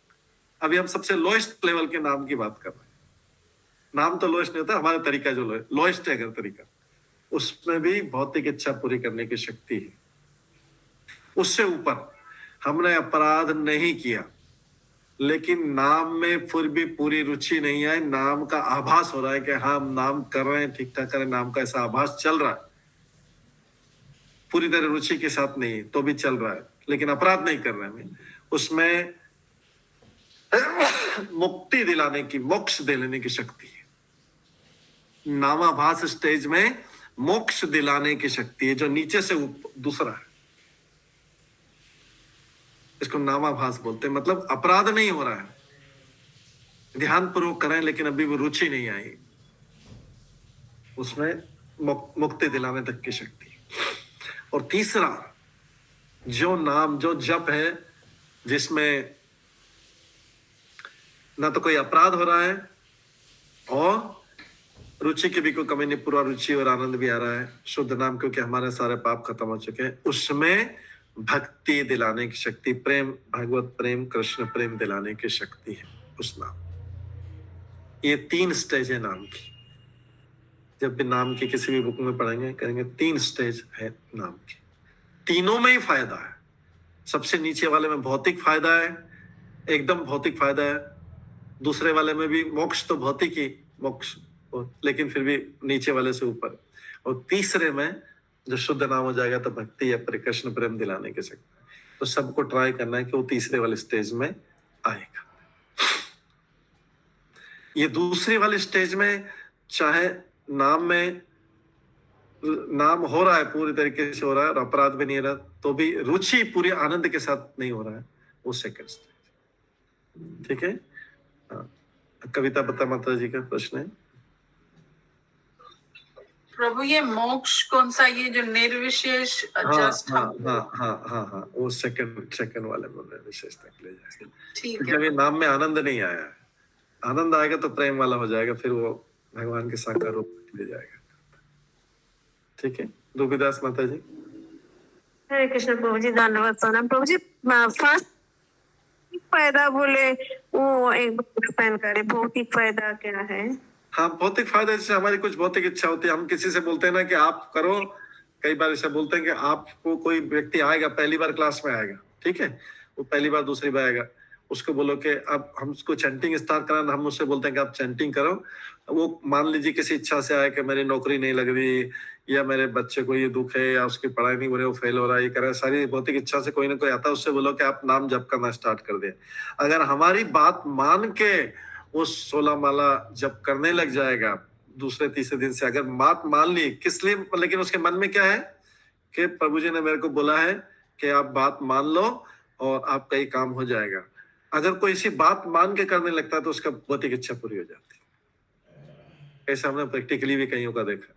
B: अभी हम सबसे लोएस्ट लेवल के नाम की बात कर रहे हैं। नाम तो लोएस्ट नहीं होता, हमारा तरीका जो लोएस्ट है, अगर तरीका, उसमें भी भौतिक इच्छा पूरी करने की शक्ति है। उससे ऊपर हमने अपराध नहीं किया, लेकिन नाम में फिर भी पूरी रुचि नहीं है, नाम का आभास हो रहा है कि हाँ हम नाम कर रहे हैं, ठीक ठाक कर रहे हैं, नाम का ऐसा आभास चल रहा है, पूरी तरह रुचि के साथ नहीं तो भी चल रहा है, लेकिन अपराध नहीं कर रहे हैं, उसमें मुक्ति दिलाने की, मोक्ष दिलाने की शक्ति है। नामाभास स्टेज में मोक्ष दिलाने की शक्ति है, जो नीचे से दूसरा है, इसको नामाभास बोलते हैं। मतलब अपराध नहीं हो रहा है, ध्यान पूर्वक करें, लेकिन अभी भी रुचि नहीं आई, उसमें मुक्ति दिलाने तक की शक्ति। और तीसरा जो नाम, जो जप है, जिसमें ना तो कोई अपराध हो रहा है और रुचि की भी कोई कमी नहीं, पूरा रुचि और आनंद भी आ रहा है, शुद्ध नाम, क्योंकि हमारे सारे पाप खत्म हो चुके हैं, उसमें भक्ति दिलाने की शक्ति, प्रेम, भगवत प्रेम, कृष्ण प्रेम दिलाने की शक्ति है उस नाम। ये 3 स्टेज है नाम की। जब भी नाम की किसी भी बुक में पढ़ेंगे, करेंगे 3 स्टेज है नाम की, तीनों में ही फायदा है। सबसे नीचे वाले में भौतिक फायदा है, एकदम भौतिक फायदा है, दूसरे वाले में भी मोक्ष तो भौतिक ही मोक्ष, लेकिन फिर भी नीचे वाले से ऊपर, और तीसरे में जो शुद्ध नाम हो जाएगा तो भक्ति या कृष्ण प्रेम दिलाने के सकते। तो सबको ट्राई करना है कि वो तीसरे वाले स्टेज में आएगा। ये दूसरी वाली स्टेज में चाहे नाम में नाम हो रहा है, पूरी तरीके से हो रहा है और अपराध भी नहीं रहा, तो भी रुचि पूरी आनंद के साथ नहीं हो रहा है, वो सेकंड स्टेज। ठीक है, कविता बता माता जी का प्रश्न है।
H: प्रभु ये मोक्ष कौन सा, ये जो निर्विशेष जस्ट
B: हाँ, वो सेकंड वाले में निर्विशेष तक ले जाएगा।
H: ठीक
B: क्योंकि
H: है।
B: अभी नाम में आनंद नहीं आया है, आनंद आएगा तो प्रेम वाला हो जाएगा, फिर वो भगवान के साकार रूप ले जाएगा। ठीक है, रूपीदास माता जी।
C: हरे कृष्ण प्रभु जी, धन्यवाद प्रणाम प्रभु जी। फर्स्ट फायदा बोले वो एक बार एक्सप्लेन करें, भौतिक फायदा क्या है?
B: हाँ, भौतिक फायदा जैसे हमारी कुछ भौतिक इच्छा होती है, हम किसी से बोलते हैं ना कि आप करो, कई बार ऐसा बोलते हैं कि आपको कोई व्यक्ति आएगा, पहली बार क्लास में आएगा, ठीक है, वो पहली बार दूसरी बार आएगा, उसको बोलो कि अब हम उसको चैंटिंग स्टार्ट कराना, हम उससे बोलते हैं कि आप चैंटिंग करो। वो मान लीजिए किसी इच्छा से आया कि मेरी नौकरी नहीं लग रही, या मेरे बच्चे को ये दुख है, या उसकी पढ़ाई नहीं हो रही, वो फेल हो रहा है, ये कर रहा है, सारी भौतिक इच्छा से कोई ना कोई आता है, उससे बोलो कि आप नाम जप करना स्टार्ट कर दे। अगर हमारी बात मान के वो 16 माला जप करने लग जाएगा, दूसरे तीसरे दिन से अगर बात मान ली, किस लिए, लेकिन उसके मन में क्या है कि प्रभु जी ने मेरे को बोला है कि आप बात मान लो और आपका ही काम हो जाएगा। अगर कोई इसी बात मान के करने लगता है तो उसका भौतिक इच्छा पूरी हो जाती है। ऐसा हमने प्रैक्टिकली भी कईयों का देखा।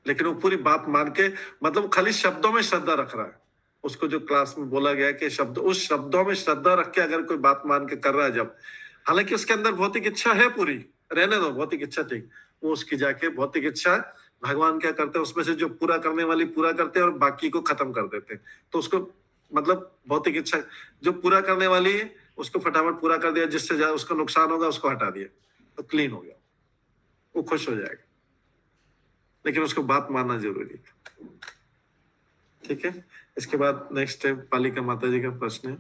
B: लेकिन वो पूरी बात मान के, मतलब खाली शब्दों में श्रद्धा रख रहा है, उसको जो क्लास में बोला गया कि शब्द, उस शब्दों में श्रद्धा रख के अगर कोई बात मान के कर रहा है जब, हालांकि उसके अंदर भौतिक इच्छा है पूरी, रहने दो भौतिक इच्छा, ठीक, वो उसकी जाके भौतिक इच्छा भगवान क्या करते हैं, उसमें से जो पूरा करने वाली पूरा करते हैं और बाकी को खत्म कर देते हैं। तो उसको मतलब भौतिक इच्छा जो पूरा करने वाली है उसको फटाफट पूरा कर दिया, जिससे उसको नुकसान होगा उसको हटा दिया, तो क्लीन हो गया, वो खुश हो जाएगा। लेकिन उसको बात मानना जरूरी है। ठीक है, इसके बाद नेक्स्ट है पालिका माता जी का प्रश्न है।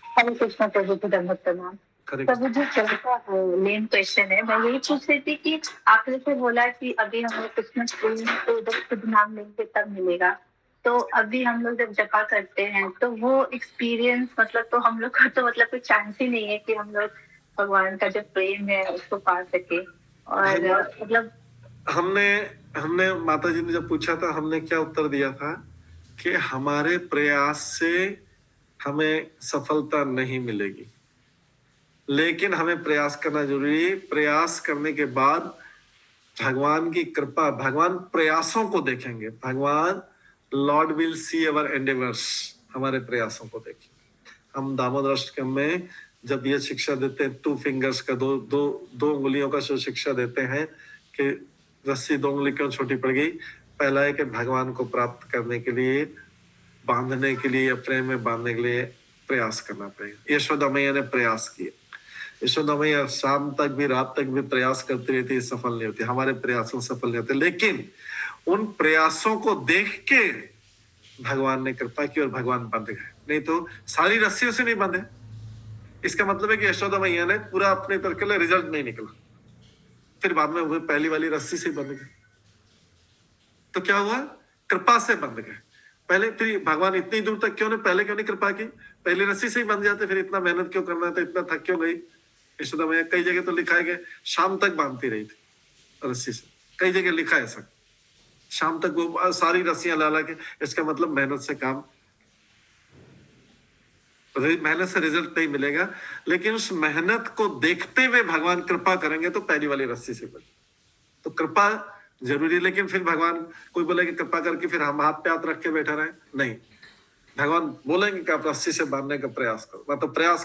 I: हरे कृष्ण प्रभु जी, धन्यवाद प्रणाम प्रभु जी। चलता मेन क्वेश्चन है, मैं यही पूछ रही थी कि आपने तो बोला कि अभी हम लोग कृष्ण तो जब खुद नाम लेंगे तब मिलेगा, तो अभी हम लोग जब जपा करते हैं तो वो एक्सपीरियंस, मतलब तो हम लोग का तो मतलब कोई चांस ही नहीं है कि हम लोग भगवान का जो प्रेम है उसको पा सके। और मतलब
B: हमने माता जी ने जब पूछा था, हमने क्या उत्तर दिया था कि हमारे प्रयास से हमें सफलता नहीं मिलेगी, लेकिन हमें प्रयास करना जरूरी है। प्रयास करने के बाद भगवान की कृपा, भगवान प्रयासों को देखेंगे, भगवान Lord will see our endeavours, हमारे प्रयासों को देखेंगे। हम दामोदर अष्टकम में जब ये शिक्षा देते हैं, 2 फिंगर्स का, दो उंगलियों का जो शिक्षा देते हैं कि रस्सी 2 उंगली क्यों छोटी पड़ गई, पहला है कि भगवान को प्राप्त करने के लिए, बांधने के लिए, प्रेम में बांधने के लिए प्रयास करना पड़ेगा। यशोदा मैया ने प्रयास किया, यशोदा मैया शाम तक भी, रात तक भी प्रयास करती रहती, सफल नहीं होती, हमारे प्रयासों सफल नहीं होते। लेकिन उन प्रयासों को देख के भगवान ने कृपा की और भगवान बंध गए, नहीं तो सारी रस्सियों से नहीं बंधे। इसका मतलब है कि यशोदा मैया ने पूरा अपने तरफ के लिए रिजल्ट नहीं निकला, फिर बाद में वो पहली वाली रस्सी से बंध गए। तो क्या हुआ, कृपा से बंध गए। पहले फिर भगवान इतनी दूर तक क्यों नहीं, पहले क्यों नहीं कृपा की, पहली रस्सी से ही बंध जाते, फिर इतना मेहनत क्यों करना था, इतना थक क्यों गई यशोदा मैया। कई जगह तो लिखा है कि शाम तक बांधती रही थी रस्सी से, कई जगह लिखा है ऐसा, शाम तक वो सारी रस्सियां ला के। इसका मतलब मेहनत से काम, मेहनत से रिजल्ट नहीं मिलेगा, लेकिन उस मेहनत को देखते हुए भगवान कृपा करेंगे तो पहली वाली रस्सी से बने। तो कृपा जरूरी है, लेकिन फिर भगवान कोई बोले कि कृपा करके फिर हम हाथ पे हाथ रख के बैठा रहे, नहीं, भगवान बोलेंगे कि आप रस्सी से बांधने का प्रयास करो, मतलब प्रयास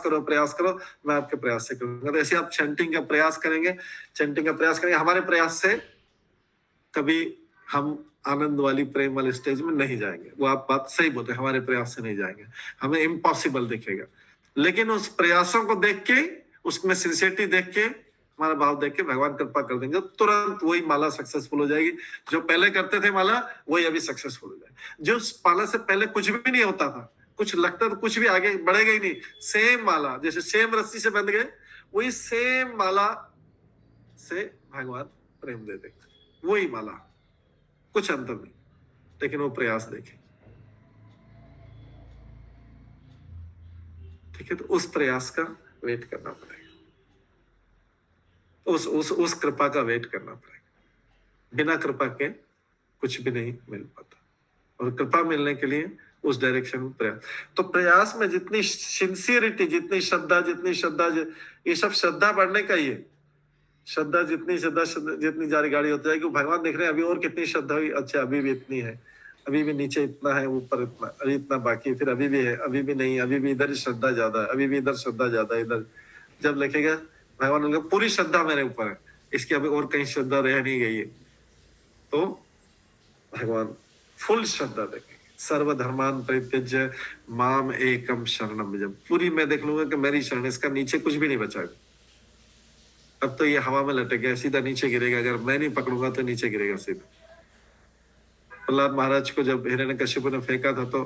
B: करो, मैं आपके प्रयास से करूंगा। तो ऐसे आप चैंटिंग का प्रयास करेंगे, हमारे प्रयास से कभी हम आनंद वाली प्रेम वाले स्टेज में नहीं जाएंगे। वो आप बात सही बोलते हैं, हमारे प्रयास से नहीं जाएंगे, हमें इम्पॉसिबल दिखेगा। लेकिन उस प्रयासों को देख के, उसमें सिंसियरिटी देख के, हमारा भाव देख के भगवान कृपा कर देंगे, तुरंत वही माला सक्सेसफुल हो जाएगी। जो पहले करते थे माला, वही अभी सक्सेसफुल हो जाएगी। जो माला से पहले कुछ भी नहीं होता था, कुछ लगता था कुछ भी आगे बढ़ेगा ही नहीं, सेम माला, जैसे सेम रस्सी से बंध गए, वही सेम माला से भगवान प्रेम दे देंगे, वही माला, कुछ अंतर नहीं, लेकिन वो प्रयास देखें। ठीक है, तो उस प्रयास का वेट करना पड़ेगा, उस कृपा का वेट करना पड़ेगा। बिना कृपा के कुछ भी नहीं मिल पाता, और कृपा मिलने के लिए उस डायरेक्शन में प्रयास। तो प्रयास में जितनी सिंसियरिटी, जितनी श्रद्धा, ये सब श्रद्धा बढ़ने का ही है। श्रद्धा जितनी जितनी जारी गाड़ी होती जाएगी, भगवान देख रहे हैं अभी और कितनी श्रद्धा हुई, अच्छा अभी भी इतनी है, अभी भी नीचे इतना है, ऊपर इतना, अभी इतना बाकी, फिर अभी भी है, अभी भी नहीं, अभी भी इधर श्रद्धा ज्यादा है, अभी भी इधर श्रद्धा ज्यादा है, इधर जब लिखेगा भगवान बोलेगा पूरी श्रद्धा मेरे ऊपर है, इसकी अभी और कहीं श्रद्धा रह नहीं गई है, तो भगवान फुल श्रद्धा देखेंगे। सर्वधर्मान परित्यज्य माम एकम शरणम व्रज, पूरी मैं देख लूंगा कि मेरी शरण, इसका नीचे कुछ भी नहीं बचाएगा। अब तो ये हवा में लटक गया, सीधा नीचे गिरेगा, अगर मैं नहीं पकड़ूंगा तो नीचे गिरेगा सीधा। प्रहलाद महाराज को जब हिरण्यकश्यप ने फेंका था तो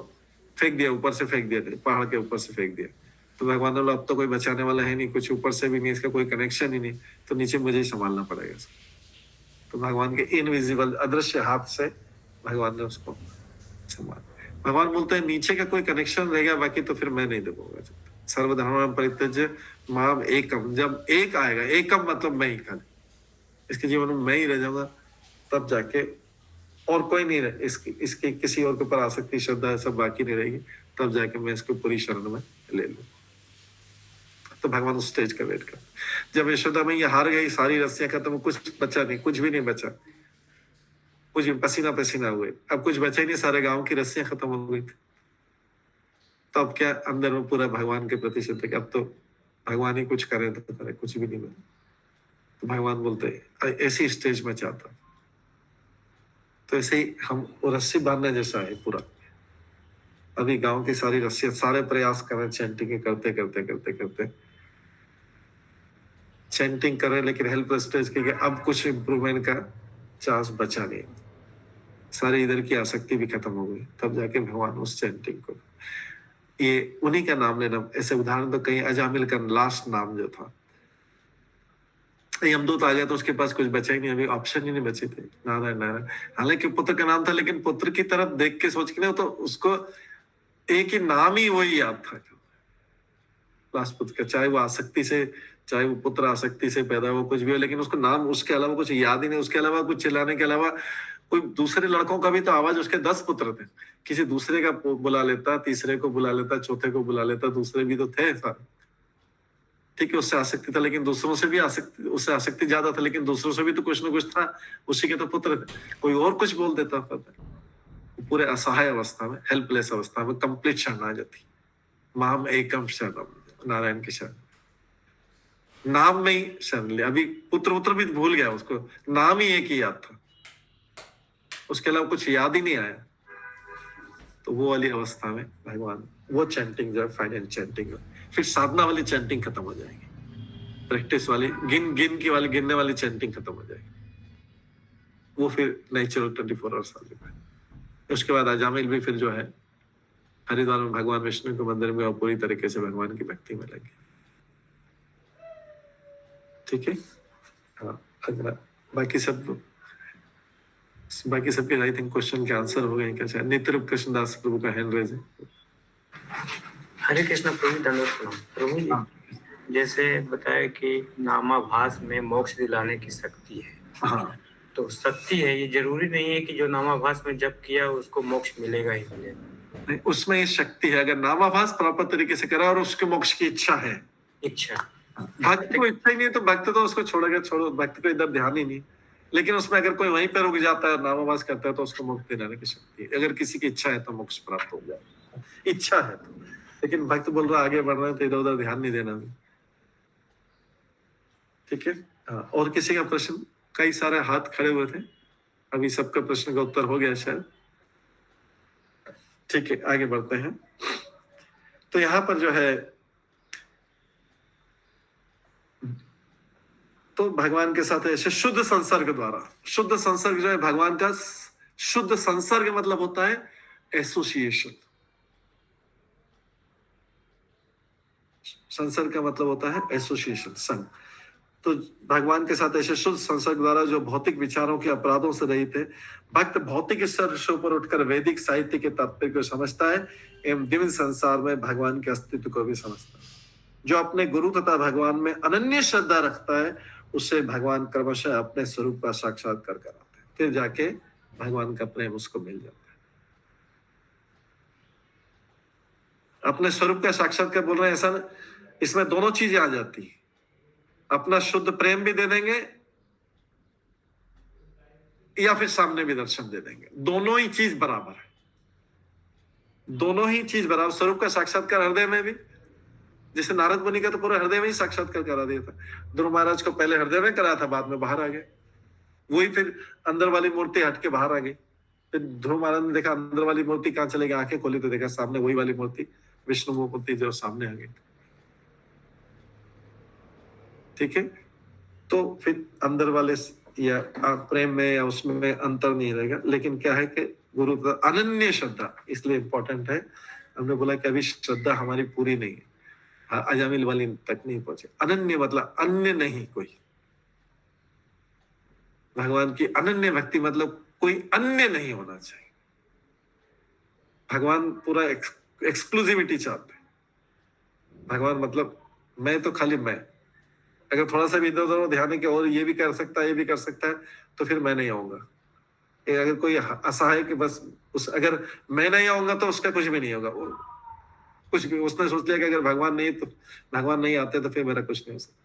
B: फेंक दिया, ऊपर से फेंक दिया, पहाड़ के ऊपर से फेंक दिया, तो भगवान ने बोला अब तो कोई बचाने वाला है नहीं, कुछ ऊपर से भी नहीं, इसका कोई कनेक्शन ही नहीं, तो नीचे मुझे ही संभालना पड़ेगा। तो भगवान के इनविजिबल अदृश्य हाथ से भगवान ने उसको संभाला। भगवान बोलते हैं नीचे का कोई कनेक्शन रहेगा, बाकी तो फिर मैं नहीं दूंगा। सर्वधर्म परित्यज्य माम एकम, जब एक आएगा, एकम मतलब मैं ही, खाली इसके जीवन में मैं ही रह जाऊंगा, तब जाके और कोई नहीं रहे, इसके किसी और के ऊपर आसक्ति श्रद्धा सब बाकी नहीं रहेगी, तब जाके मैं इसको पूरी शरण में ले लूं। तो भगवान उस स्टेज का वेट कर, जब यशोदा मैया हार गई, सारी रस्सियां खत्म, कुछ बचा नहीं, कुछ भी नहीं बचा, कुछ भी पसीना पसीना हुए, अब कुछ बचा ही नहीं, सारे गांव की रस्सियां खत्म हो गई थी। तो अब क्या अंदर में पूरा भगवान के प्रति श्रद्धा कि अब तो भगवान ही कुछ करे, तो करे, कुछ भी नहीं बने। तो भगवान बोलते ऐसी स्टेज में चाहता, तो ऐसे ही हम वो रस्सी बांधने जैसा है पूरा। अभी गांव की सारी रस्सियां, सारे प्रयास कर रहे, चैंटिंग करते करते करते करते चैंटिंग कर रहे, लेकिन हेल्पलेस स्टेज के अब कुछ इम्प्रूवमेंट का चांस बचा नहीं, सारी इधर की आसक्ति भी खत्म हो गई। तब जाके भगवान उस चैंटिंग को, ये उन्हीं का नाम लेना, ऐसे उदाहरण तो कहीं अजामिल का लास्ट नाम जो था, यमदूत आ गया तो उसके पास कुछ बचा ही नहीं, अभी ऑप्शन ही नहीं बचे थे, नारायण नारायण। हालांकि पुत्र का नाम था, लेकिन पुत्र की तरफ देख के सोच के ना, तो उसको एक ही नाम ही वही याद था, लास्ट पुत्र का, चाहे वो आसक्ति से, चाहे वो पुत्र आसक्ति से पैदा हो, कुछ भी हो, लेकिन उसको नाम, उसके अलावा कुछ याद ही नहीं, उसके अलावा कुछ चिल्लाने के अलावा कोई दूसरे लड़कों का भी तो आवाज, उसके 10 पुत्र थे, किसी दूसरे का बुला लेता, तीसरे को बुला लेता, चौथे को बुला लेता, दूसरे भी तो थे सारे, ठीक है, उससे आसक्ति था, लेकिन दूसरों से भी आसक्ति, उससे आसक्ति ज्यादा था, लेकिन दूसरों से भी तो कुछ ना कुछ था, उसी के तो पुत्र थे, कोई और कुछ बोल देता था, पूरे असहाय अवस्था में, हेल्पलेस अवस्था में, कंप्लीट शरणागति, माम एकम शरणम, नारायण की शरण, नाम में ही शरण लिया। अभी पुत्र भी भूल गया, उसको नाम ही एक ही याद था, उसके अलावा कुछ याद ही नहीं आया। तो वो वाली अवस्था में भगवान, वो चैंटिंग जो है फाइनल चैंटिंग, फिर साधना वाली चैंटिंग खत्म हो जाएगी, प्रैक्टिस वाली गिनने वाली चैंटिंग खत्म हो जाएगी, वो फिर नेचुरल 24 आवर्स आ जाएगा। उसके बाद अजामिल भी फिर जो है हरिद्वार में भगवान विष्णु के मंदिर में और पूरी तरीके से भगवान की भक्ति में लगे। ठीक है, हाँ, अगला बाकी सबके आई थिंक क्वेश्चन के आंसर हो गए क्या? नित्य कृष्णदास प्रभु का हैंड रेज है।
J: हरे कृष्ण प्रभु, धन्यवाद प्रणाम। प्रभु जी, जैसे बताया कि नामाभास में मोक्ष दिलाने की शक्ति है,
B: हाँ,
J: तो शक्ति है, ये जरूरी नहीं है कि जो नामाभास में जप किया उसको मोक्ष मिलेगा ही मिलेगा।
B: नहीं, उसमें ये शक्ति है, अगर नामाभास प्रॉपर तरीके से करा और उसके मोक्ष की इच्छा है, भक्त को इच्छा ही नहीं है तो भक्त तो उसको छोड़ो, भक्त को इधर ध्यान ही नहीं। लेकिन उसमें अगर कोई वहीं पे रुक जाता है, नामाभास करता है, तो उसको मोक्ष दिलाने की शक्ति है। अगर किसी की इच्छा है तो मोक्ष प्राप्त हो जाए, इच्छा है तो। लेकिन भक्त बोल रहा है आगे बढ़ रहा है तो इधर उधर ध्यान नहीं देना। ठीक है, हाँ, और किसी का प्रश्न? कई सारे हाथ खड़े हुए थे, अभी सबका प्रश्न का उत्तर हो गया शायद। ठीक है, आगे बढ़ते हैं। तो यहाँ पर जो है, तो भगवान के साथ ऐसे शुद्ध संसर्ग द्वारा, शुद्ध संसर्ग जो है भगवान का, शुद्ध संसर्ग मतलब होता है एसोसिएशन। संसर्ग का मतलब होता है एसोसिएशन, संग। तो भगवान के साथ ऐसे शुद्ध संसर्ग द्वारा जो भौतिक विचारों के अपराधों से रहित है, भक्त भौतिक स्तर से ऊपर उठकर वैदिक साहित्य के तात्पर्य को समझता है एवं दिव्य संसार में भगवान के अस्तित्व को भी समझता है। जो अपने गुरु तथा भगवान में अनन्य श्रद्धा रखता है, उससे भगवान क्रमशः अपने स्वरूप का साक्षात्कार कराते हैं, फिर जाके भगवान का प्रेम उसको मिल जाता है। अपने स्वरूप का साक्षात्कार बोल रहे हैं, ऐसा इसमें दोनों चीजें आ जाती है। अपना शुद्ध प्रेम भी दे देंगे या फिर सामने भी दर्शन दे देंगे। दोनों ही चीज बराबर है, दोनों ही चीज बराबर। स्वरूप का साक्षात्कार हृदय में भी, जैसे नारद मुनि का तो पूरा हृदय में ही साक्षात्कार करा दिया था। ध्रुव महाराज को पहले हृदय में कराया था, बाद में बाहर आ गए। वही फिर अंदर वाली मूर्ति हट के बाहर आ गई। फिर ध्रुव महाराज ने देखा अंदर वाली मूर्ति कहाँ चले गई, आंखें खोली तो देखा सामने वही वाली मूर्ति विष्णु मूर्ति जो सामने आ गई। ठीक है, तो फिर अंदर वाले या प्रेम में या उसमें अंतर नहीं रहेगा। लेकिन क्या है कि गुरु अनन्य श्रद्धा इसलिए इंपॉर्टेंट है। हमने बोला कि अभी श्रद्धा हमारी पूरी नहीं है, अजामिल वाली तक नहीं पहुंचे। अनन्य मतलब अन्य नहीं कोई, भगवान की अनन्य भक्ति मतलब कोई अन्य नहीं होना चाहिए। भगवान पूरा एक्सक्लूसिविटी चाहते हैं। भगवान मतलब मैं तो खाली मैं, अगर थोड़ा सा भी इधर उधर ध्यान है कि और ये भी कर सकता है, ये भी कर सकता है, तो फिर मैं नहीं आऊंगा। अगर कोई असहाय कि बस अगर मैं नहीं आऊंगा तो उसका कुछ भी नहीं होगा। कुछ भी उसने सोच लिया कि अगर भगवान नहीं आते तो फिर मेरा कुछ नहीं हो सकता।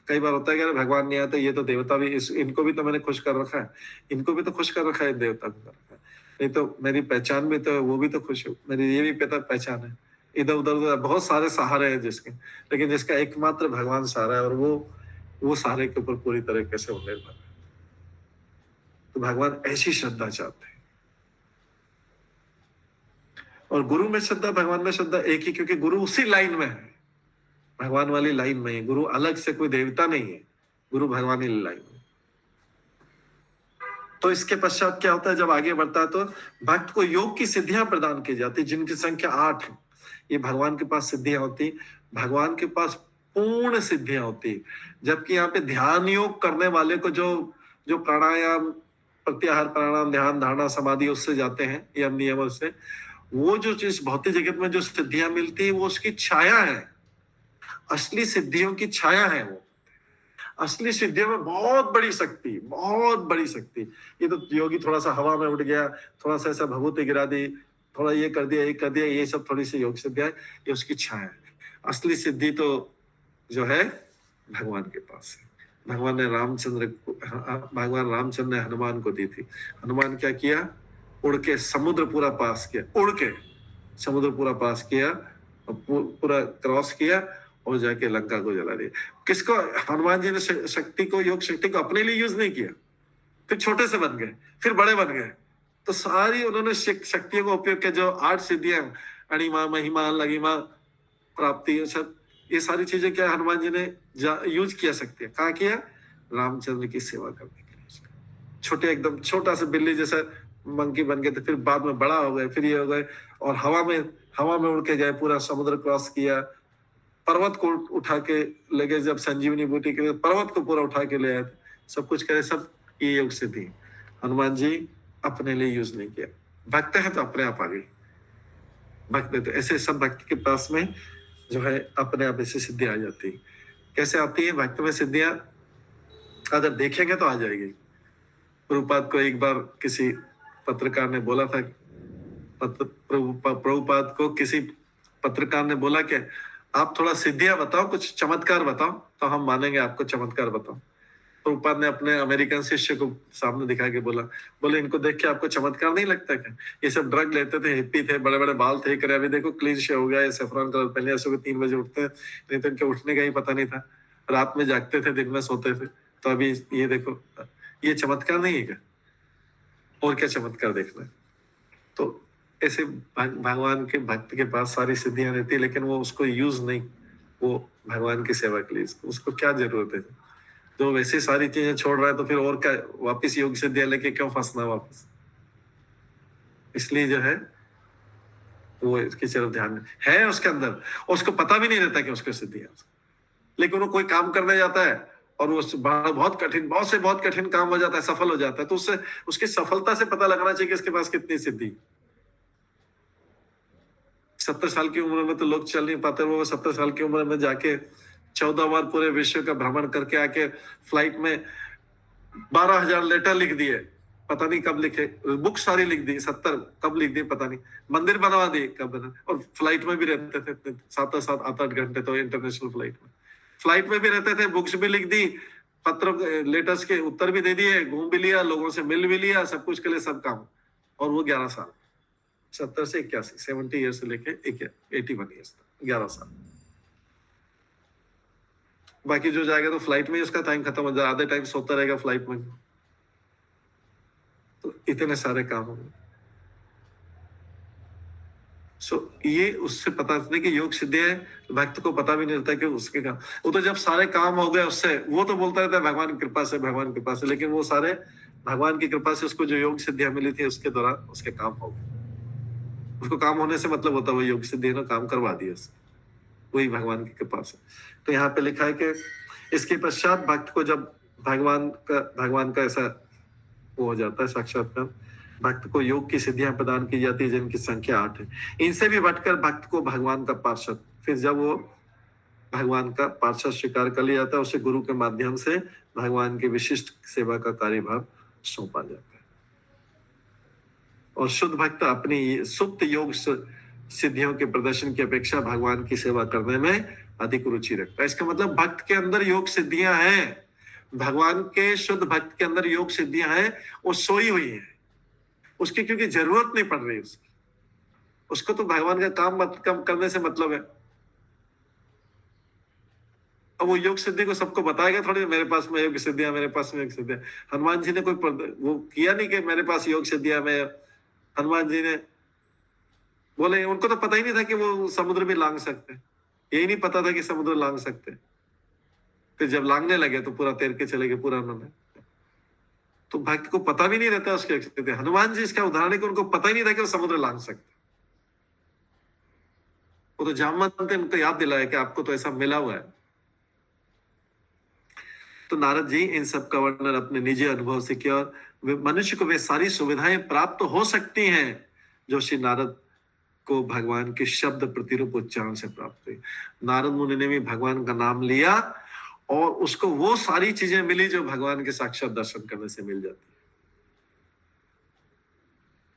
B: कई बार होता है कि अगर भगवान नहीं आते ये तो देवता भी, इनको भी तो मैंने खुश कर रखा है, इनको भी तो खुश कर रखा है, देवता को कर रखा है, नहीं तो मेरी पहचान भी तो वो भी तो खुश हो, मेरी ये भी पहचान है। इधर उधर बहुत सारे सहारे हैं जिसके, लेकिन जिसका एकमात्र भगवान सहारा है और वो सहारे के ऊपर पूरी तरीके से वो निर्भर है। तो भगवान ऐसी श्रद्धा चाहते हैं। और गुरु में श्रद्धा, भगवान में श्रद्धा एक ही, क्योंकि गुरु उसी लाइन में है, भगवान वाली लाइन में है। गुरु अलग से कोई देवता नहीं है, गुरु भगवान वाली लाइन में। तो इसके पश्चात क्या होता है, जब आगे बढ़ता है तो भक्त को योग की सिद्धियां प्रदान की जाती, जिनकी संख्या 8 है। ये भगवान के पास सिद्धियां होती, भगवान के पास पूर्ण सिद्धियां होती। जबकि यहाँ पे ध्यान योग करने वाले को जो प्राणायाम, प्रत्याहार प्राणायाम, ध्यान, धारणा, समाधि उससे जाते हैं, यम नियम से, वो जो चीज भौतिक जगत में जो सिद्धियां मिलती है वो उसकी छाया है। असली सिद्धियों की छाया है वो। असली सिद्धियों में बहुत बड़ी शक्ति, बहुत बड़ी शक्ति। ये तो योगी थोड़ा सा हवा में उड़ गया, थोड़ा सा ऐसा भभूति गिरा दी, थोड़ा ये कर दिया, ये सब थोड़ी सी योग सिद्धियां, ये उसकी छाया है। असली सिद्धि तो जो है भगवान के पास है। भगवान रामचंद्र ने हनुमान को दी थी। हनुमान क्या किया, उड़ के समुद्र पूरा पास किया, उड़ के समुद्र पूरा पास किया, पूरा क्रॉस किया और जाके लंका को जला दिया। किसको, हनुमान जी ने शक्ति को, योग शक्ति को अपने लिए यूज नहीं किया, फिर छोटे से बन गए, फिर बड़े बन गए। तो सारी उन्होंने शक्तियों का उपयोग किया, जो 8 सिद्धियां, अणिमा, महिमा, लघिमा, प्राप्ति, सब ये सारी चीजें क्या हनुमान जी ने यूज किया शक्तियां। कहाँ किया, रामचंद्र की सेवा करने के लिए। छोटे एकदम छोटा सा बिल्ली जैसा मंकी बन गए थे, फिर बाद में बड़ा हो गए, फिर ये हो गए, और हवा में उड़ के गए, पूरा समुद्र क्रॉस किया, पर्वत को उठा के ले गए, जब संजीवनी बूटी के लिए पर्वत को पूरा उठा के ले आए, सब कुछ करे, सब ये योग सिद्धि। हनुमान जी अपने लिए यूज नहीं किया। भक्त है तो अपने आप आ गई, भक्त तो ऐसे सब भक्त के पास में जो है अपने आप ऐसी सिद्धि आ जाती है। कैसे आती है भक्त में सिद्धियां, अगर देखेंगे तो आ जाएगी। प्रभुपाद को एक बार किसी पत्रकार ने बोला था, प्रभुपाद को किसी पत्रकार ने बोला कि आप थोड़ा सिद्धियां बताओ, कुछ चमत्कार बताओ तो हम मानेंगे आपको, चमत्कार बताओ। प्रभुपाद ने अपने अमेरिकन शिष्य को सामने दिखा के बोले इनको देख के आपको चमत्कार नहीं लगता क्या? ये सब ड्रग लेते थे, हिप्पी थे, बड़े बड़े बाल थे, करे, अभी देखो क्लीन शेव हो गया, ये सैफरन कलर पहले, सुबह 3 बजे उठते हैं, नहीं तो इनके उठने का ही पता नहीं था, रात में जागते थे, दिन में सोते थे। तो अभी ये देखो, ये चमत्कार नहीं है क्या? और क्या चमत्कार देखना है? तो ऐसे भगवान के भक्त के पास सारी सिद्धियां रहती है, लेकिन वो उसको यूज नहीं, वो भगवान की सेवा के लिए, उसको क्या जरूरत है? तो वैसे सारी चीजें छोड़ रहा है तो फिर और क्या, वापस योग सिद्धियां लेके क्यों फंसना वापस? इसलिए जो है वो इसकी तरफ ध्यान है उसके अंदर, और उसको पता भी नहीं रहता कि उसको सिद्धियां, लेकिन वो कोई काम करने जाता है और वो बहुत कठिन काम हो जाता है, सफल हो जाता है, तो उससे उसकी सफलता से पता लगना चाहिए कि इसके पास कितनी सिद्धि। 70 साल की उम्र में तो लोग चल नहीं पाते, वो 70 साल की उम्र में जाके 14 बार पूरे विश्व का भ्रमण करके आके फ्लाइट में 12,000 लेटर लिख दिए, पता नहीं कब लिखे, बुक सारी लिख दी, 70 कब लिख दी पता नहीं, मंदिर बनवा दिए कब बना, और फ्लाइट में भी रहते थे 7-8 घंटे तो इंटरनेशनल फ्लाइट में। फ्लाइट में भी रहते थे, बुक्स भी लिख दी, पत्र लेटर्स के उत्तर भी दे दिए, घूम भी लिया, लोगों से मिल भी लिया, सब कुछ के लिए सब काम। और वो 11 साल, 70 से 81, 70 ईयर्स से लेके 81 ईयर्स तक 11 साल। बाकी जो जाएगा तो फ्लाइट में ही उसका टाइम खत्म हो जाए, आधे टाइम सोता रहेगा फ्लाइट में। तो इतने सारे काम होंगे। ये उससे पता नहीं कि योग सिद्धि है, भक्त को पता भी नहीं रहता कि उसके काम, वो तो जब सारे काम हो गए उससे, वो तो बोलता रहता है भगवान की कृपा से, भगवान की कृपा से, लेकिन वो सारे भगवान की कृपा से उसको जो योग सिद्धियां मिली थी उसके दौरान उसके काम हो गए। उसको काम होने से मतलब होता है वो योग सिद्धि ने काम करवा दिया उसने, वही भगवान की कृपा से। तो यहाँ पे लिखा है कि इसके पश्चात भक्त को जब भगवान का ऐसा वो हो जाता है साक्षात्कार, भक्त को योग की सिद्धियां प्रदान की जाती है जिनकी संख्या 8 है। इनसे भी बढ़कर भक्त को भगवान का पार्षद, फिर जब वो भगवान का पार्षद स्वीकार कर लिया जाता है, उसे गुरु के माध्यम से भगवान की विशिष्ट सेवा का कार्यभार सौंपा जाता है। और शुद्ध भक्त अपनी सुप्त योग सिद्धियों के प्रदर्शन की अपेक्षा भगवान की सेवा करने में अधिक रुचि रखता है। इसका मतलब भक्त के अंदर योग सिद्धियां हैं, भगवान के शुद्ध भक्त के अंदर योग सिद्धियां हैं, वो सोई हुई है, उसकी क्योंकि जरूरत नहीं पड़ रही उसको तो भगवान का काम करने से मतलब है। अब वो योग सिद्धि को सबको बताएगा थोड़ी, मेरे पास में योग सिद्धियां, मेरे पास में योग सिद्धियां। हनुमान जी ने कोई वो किया नहीं कि मेरे पास योग सिद्धियां, मैं हनुमान जी ने बोले, उनको तो पता ही नहीं था कि वो समुद्र भी लांग सकते, यही नहीं पता था कि समुद्र लांग सकते। फिर जब लांगने लगे तो पूरा तैर के चले गए पूरा उन्होंने। तो भक्त को पता भी नहीं रहता उसके स्थिति। हनुमान जी इसका उदाहरण है कि उनको पता ही नहीं था कि वो समुद्र लांग सकते। वो तो जामवंत ने उनको याद दिलाया कि आपको तो ऐसा मिला हुआ है। तो नारद जी इन सब का वर्णन अपने निजी अनुभव से किया, और मनुष्य को वे सारी सुविधाएं प्राप्त हो सकती हैं जो श्री नारद को भगवान के शब्द प्रतिरूप उच्चारण से प्राप्त हुई। नारद मुनि ने भी भगवान का नाम लिया और उसको वो सारी चीजें मिली जो भगवान के साक्षात दर्शन करने से मिल जाती है।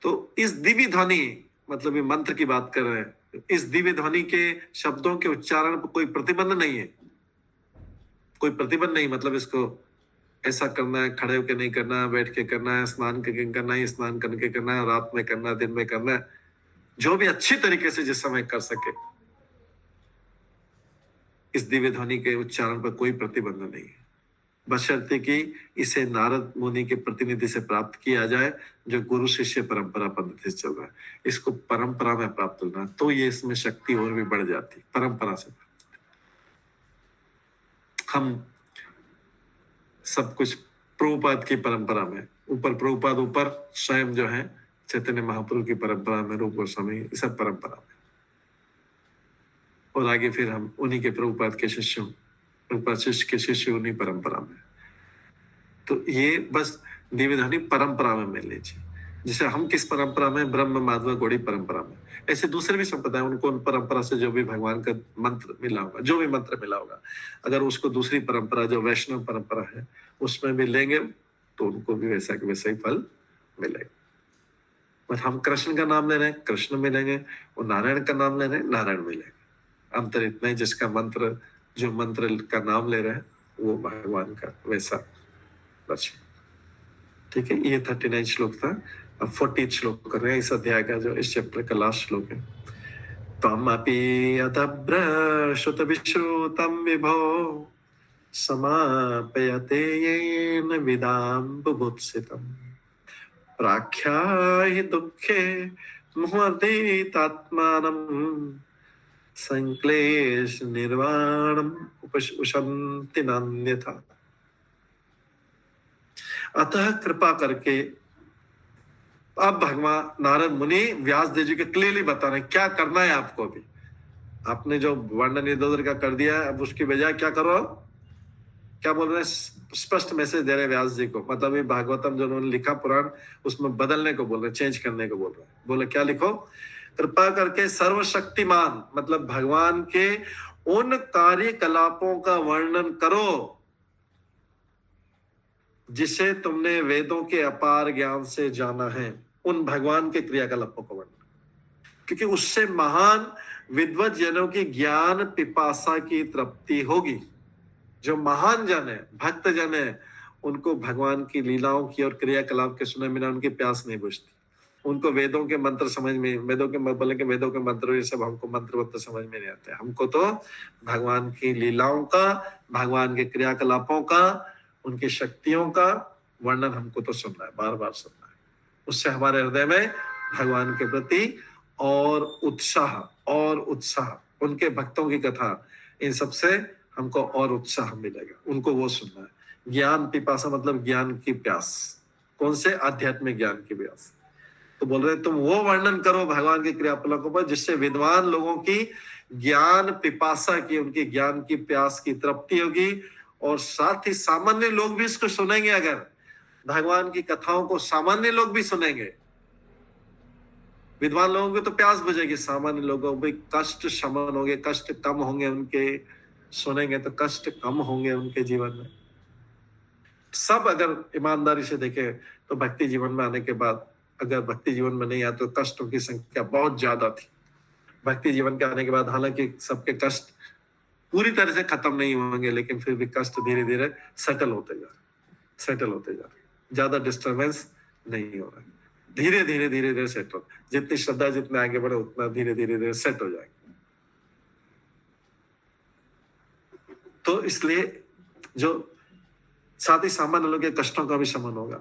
B: तो इस दिव्य ध्वनि, मतलब ये मंत्र की बात कर रहे हैं, इस दिव्य ध्वनि के शब्दों के उच्चारण पर कोई प्रतिबंध नहीं है, कोई प्रतिबंध नहीं। मतलब इसको ऐसा करना है, खड़े होकर नहीं करना है, बैठ के करना है, स्नान करके करना है, स्नान करके करना है, रात में करना है, दिन में करना है, जो भी अच्छी तरीके से जिस समय कर सके। इस दिव्य ध्वनि के उच्चारण पर कोई प्रतिबंध नहीं है, बशर्ते कि इसे नारद मुनि के प्रतिनिधि से प्राप्त किया जाए जो गुरु शिष्य परंपरा पद्धति से चल रहा है। इसको परंपरा में प्राप्त होना, तो ये इसमें शक्ति और भी बढ़ जाती, परंपरा से। हम सब कुछ प्रभुपाद की परंपरा में, ऊपर प्रभुपाद, ऊपर स्वयं जो है चैतन्य महाप्रभु की परंपरा में, रूप गोस्वामी, सब परंपरा में, और आगे फिर हम उन्हीं के प्रभुपाद के शिष्यों, प्रभुपाद शिष्य के शिष्य उन्हीं परंपरा में। तो ये बस दिव्य ध्वनि परंपरा में मिल लीजिए। जैसे हम किस परंपरा में, ब्रह्म माधव गौड़ी परंपरा में, ऐसे दूसरे भी संप्रदाय, उनको उन परंपरा से जो भी भगवान का मंत्र मिला होगा, जो भी मंत्र मिला होगा, अगर उसको दूसरी परंपरा जो वैष्णव परंपरा है उसमें भी लेंगे तो उनको भी वैसा के वैसा ही फल मिलेगा। बट हम कृष्ण का नाम ले रहे हैं, कृष्ण मिलेंगे, और नारायण का नाम ले रहे हैं, नारायण मिलेंगे। अंतर इतना ही, जिसका मंत्र, जो मंत्र का नाम ले रहे हैं वो भगवान का वैसा बचे। ठीक है, ये 39 श्लोक था। अब 40 श्लोक कर रहे हैं इस अध्याय का, जो इस चैप्टर का लास्ट श्लोक है। त्वमपि अदभ्र श्रुत विश्रुतं विभो समापयते येन विदां बुभुत्सितं प्राख्याहि दुःखे मुह्यतीतात्मानं संक्लेश निर्वाणम उपशंति नान्यथा। अतः कृपा करके अब भगवान नारद मुनि व्यास देव जी को क्लियरली बता रहे हैं क्या करना है आपको। भी आपने जो वर्णन इधर उधर का कर दिया है, अब उसकी बजाय क्या करो, क्या बोल रहे हैं, स्पष्ट मैसेज दे रहे हैं व्यास जी को। मतलब ये भागवतम जो उन्होंने लिखा पुराण, उसमें बदलने को बोल रहे हैं, चेंज करने को बोल रहे हैं। बोले क्या लिखो, कृपा करके सर्वशक्तिमान, मतलब भगवान के उन कार्यकलापों का वर्णन करो जिसे तुमने वेदों के अपार ज्ञान से जाना है। उन भगवान के क्रियाकलापों का वर्णन, क्योंकि उससे महान विद्वत जनों की ज्ञान पिपासा की तृप्ति होगी। जो महान जन है, भक्त जन है, उनको भगवान की लीलाओं की और क्रियाकलाप के सुने बिना उनकी प्यास नहीं बुझती। उनको वेदों के मंत्र समझ में, वेदों के मंत्र ये सब हमको मंत्र समझ में नहीं आते। हमको तो भगवान की लीलाओं का, भगवान के क्रियाकलापों का, उनकी शक्तियों का वर्णन हमको तो सुनना है, बार बार सुनना है। उससे हमारे हृदय में भगवान के प्रति और उत्साह, उनके भक्तों की कथा, इन सब से हमको और उत्साह मिलेगा। उनको वो सुनना है। ज्ञान पिपासा मतलब ज्ञान की प्यास। कौन से? आध्यात्मिक ज्ञान की प्यास। तो बोल रहे तुम वो वर्णन करो भगवान के क्रियाकलापों पर जिससे विद्वान लोगों की ज्ञान पिपासा की, उनकी ज्ञान की प्यास की तृप्ति होगी, और साथ ही सामान्य लोग भी इसको सुनेंगे। अगर भगवान की कथाओं को सामान्य लोग भी सुनेंगे, विद्वान लोगों को तो प्यास बुझेगी, सामान्य लोगों को कष्ट शमन होंगे, कष्ट कम होंगे उनके, सुनेंगे तो कष्ट कम होंगे उनके जीवन में। सब अगर ईमानदारी से देखें तो भक्ति जीवन में आने के बाद, अगर भक्ति जीवन में नहीं आया तो कष्टों की संख्या बहुत ज्यादा थी। भक्ति जीवन के आने के बाद हालांकि सबके कष्ट पूरी तरह से खत्म नहीं होंगे, लेकिन फिर भी कष्ट धीरे धीरे सेटल होते जा रहे, ज्यादा डिस्टर्बेंस नहीं हो रहा, धीरे धीरे सेट हो। जितनी श्रद्धा जितने आगे बढ़े उतना धीरे धीरे सेट हो जाएगा। तो इसलिए जो साथ ही सामान्य लोग के कष्टों का भी शमन होगा,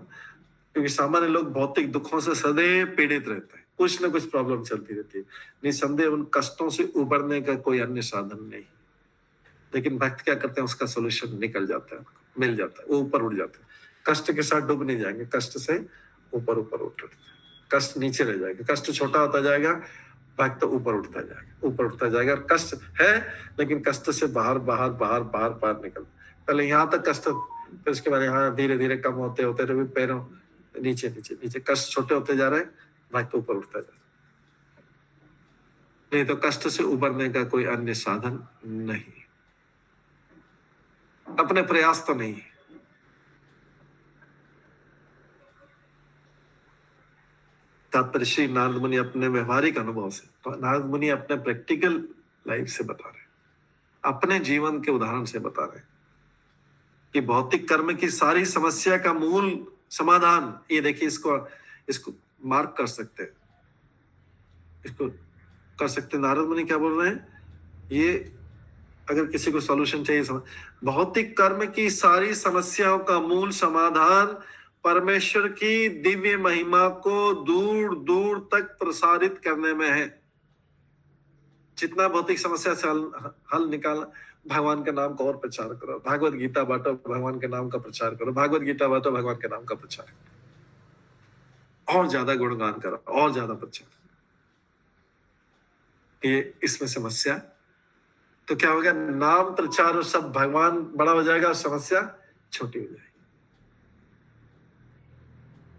B: क्योंकि सामान्य लोग भौतिक दुखों से सदैव पीड़ित रहते हैं, कुछ ना कुछ प्रॉब्लम चलती रहती है। निसंदेह उन कष्टों से उबरने का कोई अन्य साधन नहीं, लेकिन भक्त क्या करते हैं, उसका सोल्यूशन निकल जाता है, मिल जाता है, वो ऊपर उठ जाते हैं। कष्ट के साथ डूब नहीं जाएंगे, कष्ट से ऊपर उठते, कष्ट नीचे रह जाएगा, कष्ट छोटा होता जाएगा, भक्त ऊपर उठता जाएगा। और कष्ट है, लेकिन कष्ट से बाहर निकल, पहले यहाँ तक कष्ट, फिर उसके बाद यहाँ धीरे धीरे कम होते पैरों नीचे कष्ट छोटे होते जा रहे, भक्त ऊपर उठता जा रहा। नहीं तो कष्ट से उबरने का कोई अन्य साधन नहीं, अपने प्रयास तो नहीं। तात्पर्य श्री नारद मुनि अपने व्यवहारिक अनुभव से, नारद मुनि अपने प्रैक्टिकल लाइफ से बता रहे, अपने जीवन के उदाहरण से बता रहे कि भौतिक कर्म की सारी समस्या का मूल समाधान, ये देखिए, इसको मार्क कर सकते हैं, नारद मुनि क्या बोल रहे हैं, ये अगर किसी को सॉल्यूशन चाहिए, भौतिक कर्म की सारी समस्याओं का मूल समाधान परमेश्वर की दिव्य महिमा को दूर दूर तक प्रसारित करने में है। जितना भौतिक समस्या से हल निकालना, भगवान के नाम का और प्रचार करो, भागवत गीता बांटो, भगवान के नाम का प्रचार करो, भागवत गीता बांटो, भगवान के नाम का प्रचार करो, और ज्यादा गुणगान करो, और ज्यादा प्रचार। ये इसमें समस्या, तो क्या होगा, नाम प्रचार और सब भगवान बड़ा हो जाएगा, समस्या छोटी हो जाएगी।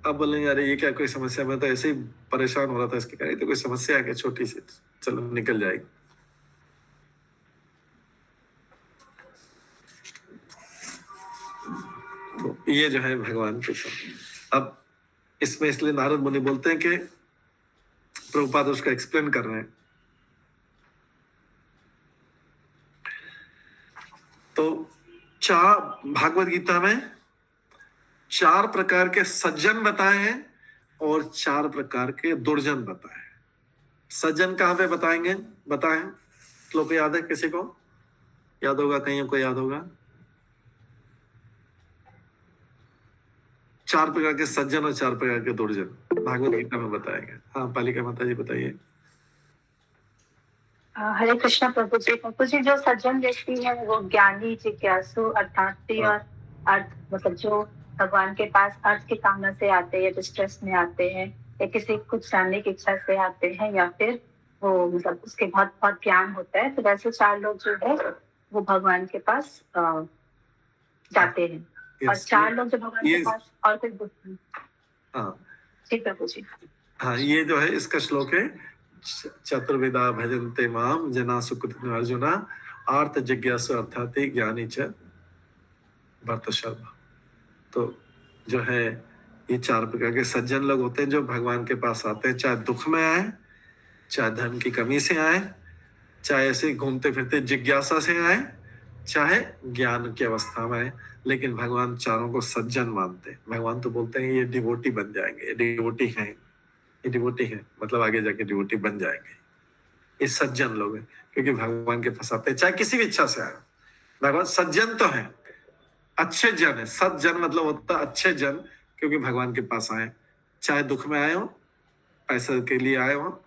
B: अब बोलेंगे अरे ये क्या कोई समस्या, मैं तो ऐसे ही परेशान हो रहा था इसके कारण, तो कोई समस्या है क्या छोटी सी, चलो निकल जाएगी। तो ये जो है भगवान के साथ। अब इसमें इसलिए नारद मुनि बोलते हैं कि प्रभुपाद उसका एक्सप्लेन कर रहे हैं। तो भागवत गीता में 4 प्रकार के सज्जन बताए हैं और 4 प्रकार के दुर्जन बताए हैं। सज्जन कहाँ पे बताएं श्लोक याद है किसी को? याद होगा, कहीं को याद होगा? 4 प्रकार के सज्जन और 4 प्रकार के दुर्जन भागवत गीता में बताए गए। हाँ पालिका माता जी बताइए।
I: हरे कृष्णा प्रभु जी, जो सज्जन व्यक्ति है वो ज्ञानी, जिज्ञासु, अर्थार्थी और अर्थ मतलब जो भगवान के पास अर्थ की कामना से आते हैं या डिस्ट्रेस में आते हैं या किसी कुछ जानने की इच्छा से आते हैं या फिर वो मतलब उसके बहुत बहुत ज्ञान होता है, तो वैसे 4 लोग जो है वो भगवान के पास जाते हैं। और 4 लोग जो भगवान के पास और फिर ठीक प्रभु जी।
B: हाँ ये जो है इसका श्लोक है, चतुर्विधा भजन्ते माम जना सुकृत अर्जुना आर्थ जिज्ञासु अर्थाति ज्ञानी च भरतशर्मा। तो जो है ये 4 प्रकार के सज्जन लोग होते हैं जो भगवान के पास आते हैं, चाहे दुख में आए, चाहे धन की कमी से आए, चाहे ऐसे घूमते फिरते जिज्ञासा से आए, चाहे ज्ञान की अवस्था में है, लेकिन भगवान चारों को सज्जन मानते हैं। भगवान तो बोलते हैं ये डिवोटी बन जाएंगे, ये डिवोटी हैं, ये डिवोटी हैं, मतलब आगे जाके डिवोटी बन जाएंगे। ये सज्जन लोग हैं, क्योंकि भगवान के पास आते हैं, चाहे किसी भी इच्छा से आए। भगवान सज्जन तो हैं, अच्छे जन है। सज्जन मतलब होता है अच्छे जन, क्योंकि भगवान के पास आए, चाहे दुख में आए हो, पैसे के लिए आए हो,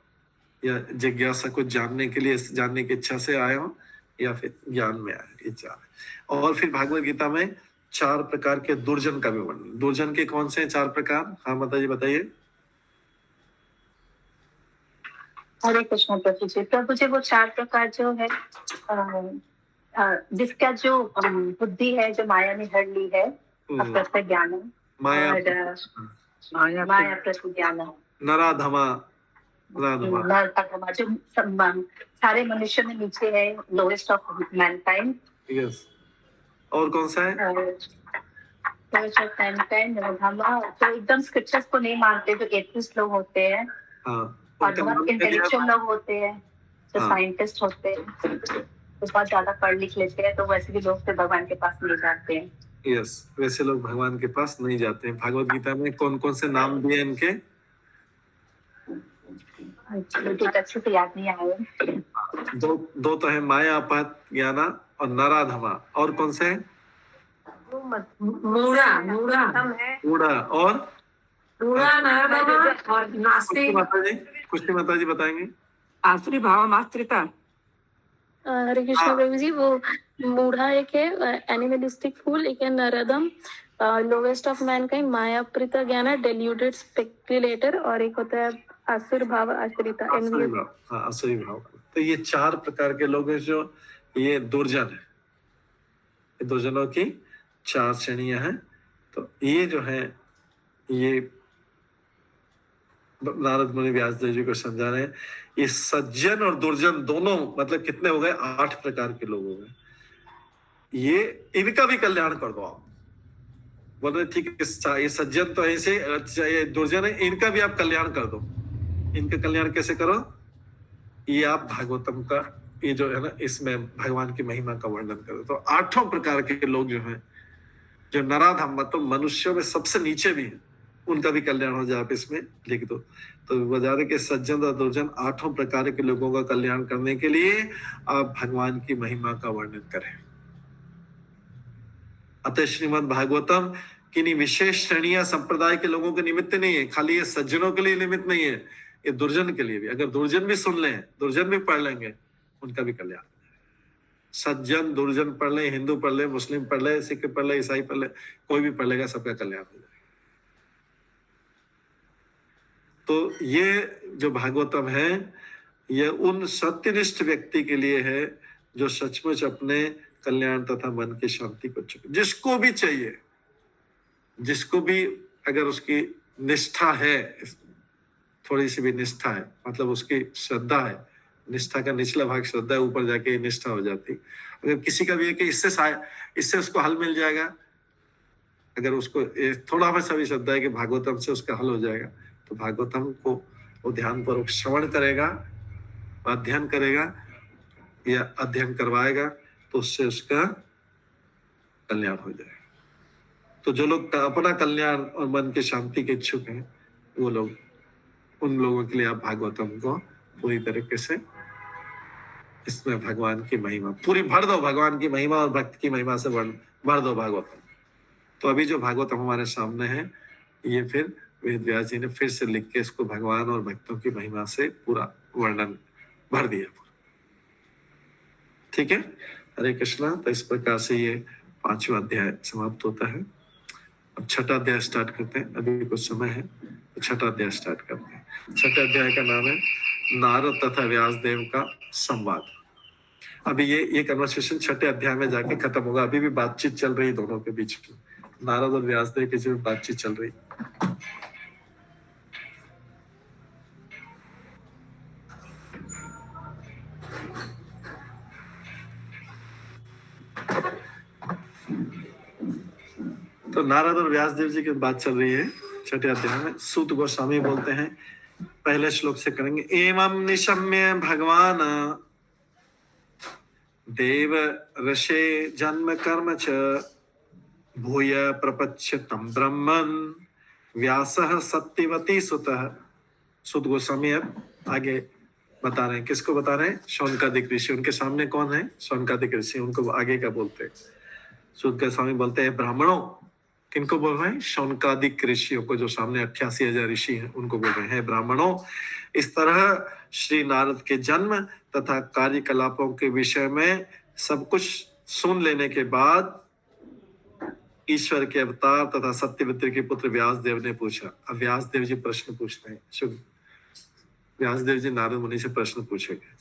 B: या जिज्ञासा कुछ जानने के लिए, जानने की इच्छा से आए हो, या फिर ज्ञान में आए, ये चार है। और फिर भागवत गीता में 4 प्रकार के दुर्जन का भी वर्णन। दुर्जन के कौन से 4 प्रकार? हाँ माता जी बताइए।
I: हरे कृष्ण प्रभु जी। प्रभु जी वो 4 प्रकार जो है जिसका जो बुद्धि है, जो माया ने हर ली है, अप्रत्य ज्ञान,
B: माया
I: माया प्रति ज्ञान,
B: नराधमा,
I: नराधमा जो सारे मनुष्य में नीचे है, लोएस्ट ऑफ मैनकाइंड।
B: यस। और कौन सा है?
I: लोएस्ट ऑफ मैनकाइंड, नराधमा जो एकदम स्क्रिप्चर्स को नहीं मानते, जो एथिस्ट लोग होते हैं, और बहुत इंटेलेक्चुअल लोग होते हैं, जो साइंटिस्ट होते हैं, तो बहुत ज्यादा पढ़ लिख लेते हैं, तो वैसे भी लोग फिर भगवान के पास नहीं जाते हैं।
B: यस, वैसे लोग भगवान के पास नहीं जाते हैं। भागवत गीता में कौन कौन से नाम दिए इनके?
I: अच्छे से याद नहीं आए।
B: दो तो है, माया अपहत ज्ञाना और नराधमा। और कौन से है?
E: मूढ़ा,
B: मूढ़ा और
E: नास्तिक,
B: कुछ माता जी बताएंगे।
E: आसुरी भाव मात्रिता।
K: हरे कृष्ण प्रभु जी। वो मूढ़ा एक है, एनिमलिस्टिक फूल एक है, नरदम लोवेस्ट ऑफ मैनकाइंड, मायाप्रिता ज्ञान, डेल्यूटेड स्पेक्युलेटर, और एक होता है असुर भाव आश्रिता,
B: असुरी भाव। तो ये 4 प्रकार के लोग हैं जो ये दुर्जन है। ये दुर्जनों की 4 श्रेणियां हैं। तो ये जो है, ये नारद मुनि व्यासदेव जी को समझा रहे हैं। ये सज्जन और दुर्जन दोनों मतलब कितने हो गए? 8 प्रकार के लोग हो गए। ये इनका भी कल्याण कर दो आप। बोल रहे ठीक है, ये सज्जन तो ऐसे, ये दुर्जन है, इनका भी आप कल्याण कर दो। इनका कल्याण कैसे करो? ये आप भागवतम का ये जो है ना, इसमें भगवान की महिमा का वर्णन करो। तो 8 प्रकार के लोग जो हैं, जो नराधम मतलब मनुष्यों में सबसे नीचे भी है, उनका भी कल्याण हो जाए। आप इसमें लिख दो। तो बता रहे कि सज्जन और दुर्जन 8 प्रकार के लोगों का कल्याण करने के लिए आप भगवान की महिमा का वर्णन करें। अतः श्रीमद् भागवतम किन्हीं विशेष श्रेणियां संप्रदाय के लोगों के निमित्त नहीं है, खाली ये सज्जनों के लिए निमित्त नहीं है, ये दुर्जन के लिए भी। अगर दुर्जन भी सुन लें, दुर्जन भी पढ़ लेंगे, उनका भी कल्याण। सज्जन दुर्जन पढ़ ले, हिंदू पढ़ ले, मुस्लिम पढ़ ले, सिख पढ़ ले, ईसाई पढ़ ले, कोई भी पढ़ लेगा, सबका कल्याण हो जाएगा। तो ये जो भागवतम है, ये उन सत्यनिष्ठ व्यक्ति के लिए है जो सचमुच अपने कल्याण तथा मन की शांति को चुके। जिसको भी चाहिए, जिसको भी अगर उसकी निष्ठा है, थोड़ी सी भी निष्ठा है, मतलब उसकी श्रद्धा है, निष्ठा का निचला भाग श्रद्धा है, ऊपर जाके निष्ठा हो जाती। अगर किसी का भी है कि इससे उसको हल मिल जाएगा, अगर उसको थोड़ा में सभी श्रद्धा है कि भागवतम से उसका हल हो जाएगा, तो भागवतम को वो ध्यानपूर्वक श्रवण करेगा, अध्ययन करेगा या अध्ययन करवाएगा, तो उससे उसका कल्याण हो जाएगा। तो जो लोग अपना कल्याण और मन की शांति के इच्छुक हैं, वो लोग, उन लोगों के लिए आप भागवतम को पूरी तरीके से इसमें भगवान की महिमा पूरी भर दो। भगवान की महिमा और भक्त की महिमा से भर दो भागवतम। तो अभी जो भागवतम हमारे सामने है, ये फिर वेद व्यास जी ने फिर से लिख के इसको भगवान और भक्तों की महिमा से पूरा वर्णन भर दिया। ठीक है, हरे कृष्णा। तो इस प्रकार से ये 5वां अध्याय समाप्त होता है। अब 6ठा अध्याय स्टार्ट करते हैं। अभी कुछ समय है, तो 6ठा अध्याय स्टार्ट करते हैं। 6ठे अध्याय का नाम है नारद तथा व्यासदेव का संवाद। अभी ये कन्वर्सेशन 6ठे अध्याय में जाके खत्म होगा। अभी भी बातचीत चल रही है दोनों के बीच में, नारद और व्यासदेव के बीच बातचीत चल रही। तो नारद और व्यासदेव जी की बात चल रही है 6ठे अध्याय में। सूत गोस्वामी बोलते हैं, पहले श्लोक से करेंगे। एवं निशम्य भगवान देव ऋषे जन्म कर्म च भूय प्रपच्य तम ब्रह्मन व्यासः सत्यवती सुतः। सुत गोस्वामी अब आगे बता रहे हैं, किसको बता रहे हैं? शौनकादिक ऋषि। उनके सामने कौन है? शौनकादिक ऋषि। उनको आगे का बोलते हैं। सुत गोस्वामी बोलते हैं ब्राह्मणों। किनको बोल रहे हैं? शौनकादिक ऋषियों को, जो सामने 88,000 ऋषि हैं उनको बोल रहे हैं ब्राह्मणों। इस तरह श्री नारद के जन्म तथा कार्यकलापों के विषय में सब कुछ सुन लेने के बाद ईश्वर के अवतार तथा सत्यवती के पुत्र व्यासदेव ने पूछा। अब व्यासदेव जी प्रश्न पूछते हैं। शुभ व्यासदेव जी नारद मुनि से प्रश्न पूछेंगे।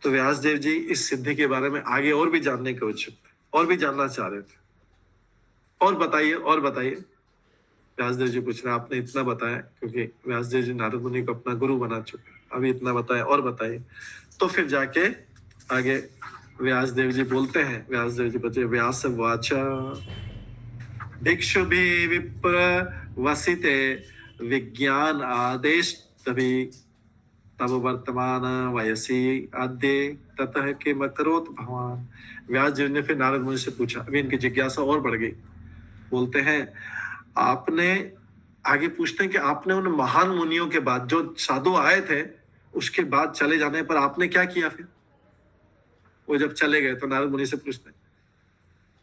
B: तो व्यासदेव जी इस सिद्धि के बारे में आगे और भी जानने के उत्सुक थे, और भी जानना चाह रहे थे। और बताइए, और बताइए। व्यासदेव जी पूछ रहे हैं, आपने इतना बताया, क्योंकि व्यासदेव जी नारद मुनि को अपना गुरु बना चुके हैं, अभी इतना बताया, और बताइए। तो फिर जाके आगे व्यासदेव जी बोलते हैं। व्यासदेव जी बोलते हैं, व्यास वाचा भिक्षु भी विप्र वसिते विज्ञान आदेश तभी तब वर्तमान वयसी आद्य ततः के मकरोत भगवान। व्यास जी ने फिर नारद मुनि से पूछा। अभी इनकी जिज्ञासा और बढ़ गई। बोलते हैं, आपने आगे पूछते हैं कि आपने उन महान मुनियों के बाद, जो साधु आए थे, उसके बाद चले जाने पर आपने क्या किया? फिर वो जब चले गए तो नारद मुनि से पूछते हैं,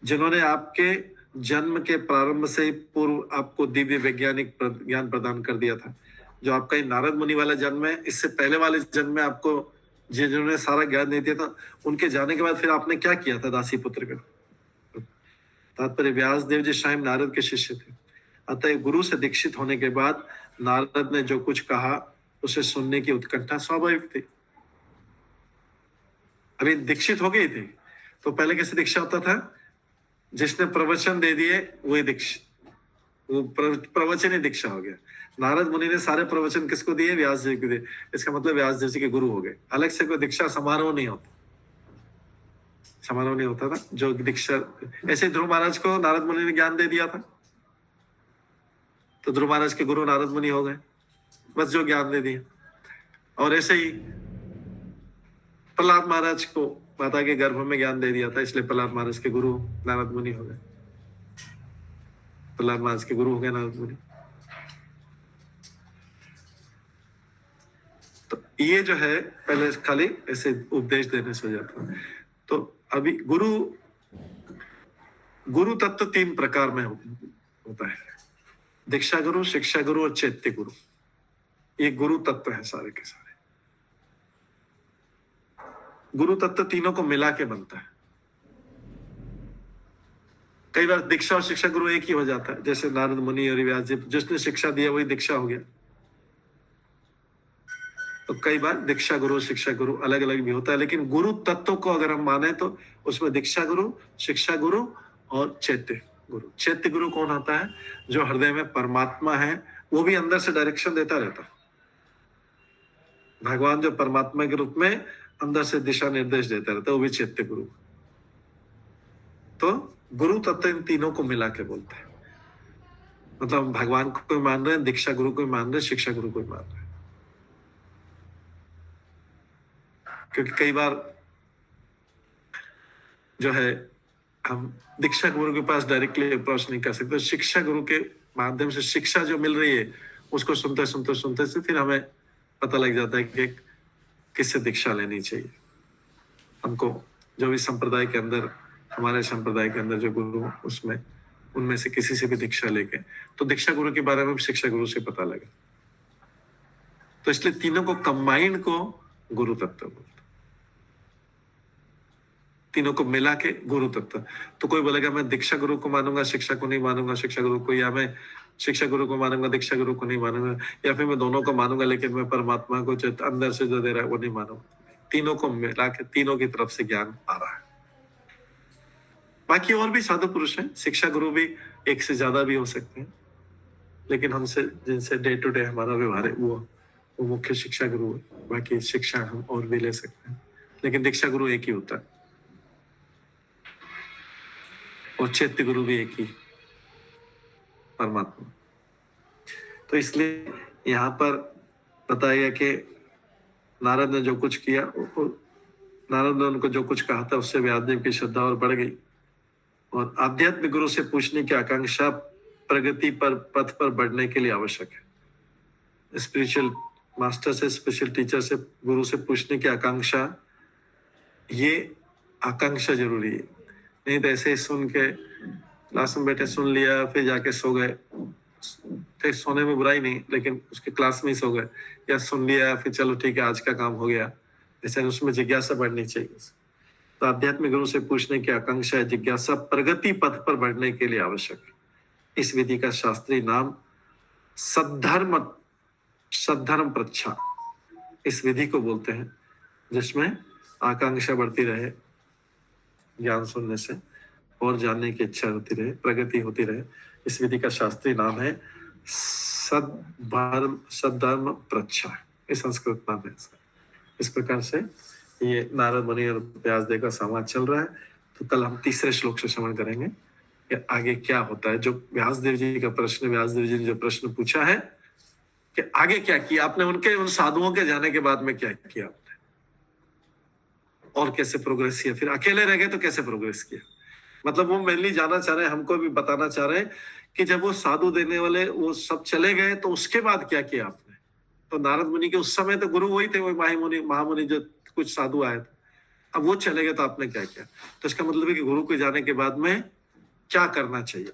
B: जिन्होंने आपके जन्म के प्रारंभ से पूर्व आपको दिव्य वैज्ञानिक ज्ञान प्रदान कर दिया था, जो आपका ये नारद मुनि वाला जन्म है, इससे पहले वाले जन्म में आपको जिन्होंने सारा ज्ञान दे दिया था, उनके जाने के बाद फिर आपने क्या किया था दासी पुत्र का? तात्पर्य, व्यासदेव जी स्वयं नारद के शिष्य थे। अतः गुरु से दीक्षित होने के बाद नारद ने जो कुछ कहा उसे सुनने की उत्कंठा स्वाभाविक थी। अभी दीक्षित हो गई थी, तो पहले कैसे दीक्षा होता था? जिसने प्रवचन दे दिए वही दीक्षित, वो प्रवचन ही दीक्षा हो गया। नारद मुनि ने सारे प्रवचन किसको दिए? व्यास जी को दिए। इसका मतलब व्यास जी के गुरु हो गए। अलग से कोई दीक्षा समारोह नहीं होता, समारोह नहीं होता था जो दीक्षा। ऐसे ध्रुव महाराज को नारद मुनि ने ज्ञान दे दिया था, तो ध्रुव महाराज के गुरु नारद मुनि हो गए, बस जो ज्ञान दे दिया। और ऐसे ही प्रहलाद महाराज को माता के गर्भ में ज्ञान दे दिया था, इसलिए प्रहलाद महाराज के गुरु नारद मुनि हो गए। प्रहलाद महाराज के गुरु हो गए नारद मुनि। तो ये जो है पहले खाली ऐसे उपदेश देने से हो जाता है। तो अभी गुरु तत्व 3 प्रकार में होता है, दीक्षा गुरु, शिक्षा गुरु और चैत्य गुरु। ये गुरु तत्व है सारे के सारे। गुरु तत्व तीनों को मिला के बनता है। कई बार दीक्षा और शिक्षा गुरु एक ही हो जाता है, जैसे नारद मुनि और व्यास जी, जिसने शिक्षा दिया वही दीक्षा हो गया। तो कई बार दीक्षा गुरु शिक्षा गुरु अलग अलग भी होता है, लेकिन गुरु तत्व को अगर हम माने तो उसमें दीक्षा गुरु, शिक्षा गुरु और चैत्य गुरु। चैत्य गुरु कौन होता है? जो हृदय में परमात्मा है, वो भी अंदर से डायरेक्शन देता रहता है। भगवान जो परमात्मा के रूप में अंदर से दिशा निर्देश देता रहता है, वो भी चैत्य गुरु। तो गुरु तत्व इन तीनों को मिला के बोलते हैं। मतलब भगवान को मान रहे हैं, दीक्षा गुरु को मान रहे हैं, शिक्षा गुरु को मान रहे हैं। क्योंकि कई बार जो है हम दीक्षा गुरु के पास डायरेक्टली अप्रोच नहीं कर सकते, शिक्षा गुरु के माध्यम से शिक्षा जो मिल रही है उसको सुनते सुनते सुनते से फिर हमें पता लग जाता है कि किससे दीक्षा लेनी चाहिए। हमको जो भी संप्रदाय के अंदर, हमारे संप्रदाय के अंदर जो गुरु, उसमें उनमें से किसी से भी दीक्षा लेके, तो दीक्षा गुरु के बारे में शिक्षा गुरु से पता लगा। तो इसलिए तीनों को कंबाइंड को गुरु तत्व बोलते, तीनों को मिला के गुरु तत्व। तो कोई बोलेगा मैं दीक्षा गुरु को मानूंगा, शिक्षा को नहीं मानूंगा, शिक्षा गुरु को, या मैं शिक्षा गुरु को मानूंगा, दीक्षा गुरु को नहीं मानूंगा, या फिर मैं दोनों को मानूंगा लेकिन मैं परमात्मा को जो अंदर से जो दे रहा है वो नहीं मानूंगा। तीनों को मिला के तीनों की तरफ से ज्ञान आ रहा है। बाकी और भी साधु पुरुष हैं, शिक्षा गुरु भी एक से ज्यादा भी हो सकते हैं, लेकिन हमसे जिनसे डे टू डे हमारा व्यवहार है वो मुख्य शिक्षा गुरु है। बाकी शिक्षा हम और भी ले सकते हैं, लेकिन दीक्षा गुरु एक ही होता है और चैत्य गुरु भी एक ही, परमात्मा। तो इसलिए यहाँ पर बताया कि नारद ने जो कुछ किया, नारद ने उनको जो कुछ कहा था उससे व्यासदेव की श्रद्धा और बढ़ गई और आध्यात्मिक गुरु से पूछने की आकांक्षा प्रगति पर पथ पर बढ़ने के लिए आवश्यक है। स्पिरिचुअल मास्टर से, स्पेशल टीचर से, गुरु से पूछने की आकांक्षा, ये आकांक्षा जरूरी है। नहीं तो ऐसे ही सुन के क्लास में बैठे सुन लिया फिर जाके सो गए, तो सोने में बुराई नहीं, लेकिन उसके क्लास में ही सो गए, या सुन लिया फिर चलो ठीक है आज का काम हो गया, ऐसे उसमें जिज्ञासा बढ़नी चाहिए। तो आध्यात्मिक गुरु से पूछने की आकांक्षा है जिज्ञासा प्रगति पथ पर बढ़ने के लिए आवश्यक है। इस विधि का शास्त्रीय नाम सद्धर्म प्रच्छा इस विधि को बोलते हैं, जिसमें आकांक्षा बढ़ती रहे, ज्ञान सुनने से और जानने की इच्छा होती रहे, प्रगति होती रहे। इस विधि का शास्त्रीय नाम है सद्धर्म प्रच्छा, ये संस्कृत नाम है। इस प्रकार से ये नारद मुनि और व्यासदेव का संवाद चल रहा है। तो कल हम तीसरे श्लोक से श्रवण करेंगे कि आगे क्या होता है। जो व्यासदेव जी का प्रश्न, व्यासदेव जी ने जो प्रश्न पूछा है कि आगे क्या किया आपने, उन साधुओं के जाने के बाद में क्या किया आपने और कैसे प्रोग्रेस किया, फिर अकेले रह गए तो कैसे प्रोग्रेस किया। मतलब वो मेनली जानना चाह रहे हैं, हमको भी बताना चाह रहे हैं कि जब वो साधु देने वाले वो सब चले गए तो उसके बाद क्या किया आपने। तो नारद मुनि के उस समय तो गुरु वही थे, वही महामुनि जो कुछ साधु आए थे, अब वो चले गए तो आपने क्या किया। तो इसका मतलब है कि गुरु के जाने के बाद में क्या करना चाहिए।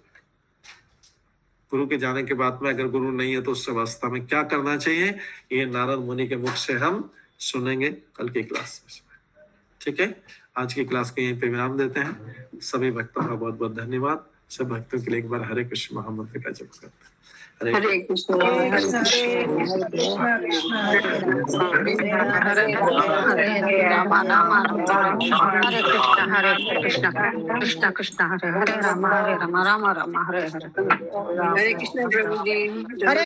B: गुरु के जाने के बाद में अगर गुरु नहीं है तो उस अवस्था में क्या करना चाहिए, ये नारद मुनि के मुख से हम सुनेंगे कल की क्लास में। ठीक है, आज की क्लास को यहीं पे विराम देते हैं। सभी भक्तों का बहुत बहुत धन्यवाद। सब भक्तों के लिए एक बार हरे कृष्ण महामंत्र का जप करते हैं।
E: हरे कृष्ण हरे कृष्ण
F: कृष्ण कृष्ण हरे हरे राम राम राम हरे हरे।
E: हरे कृष्ण प्रभु जी।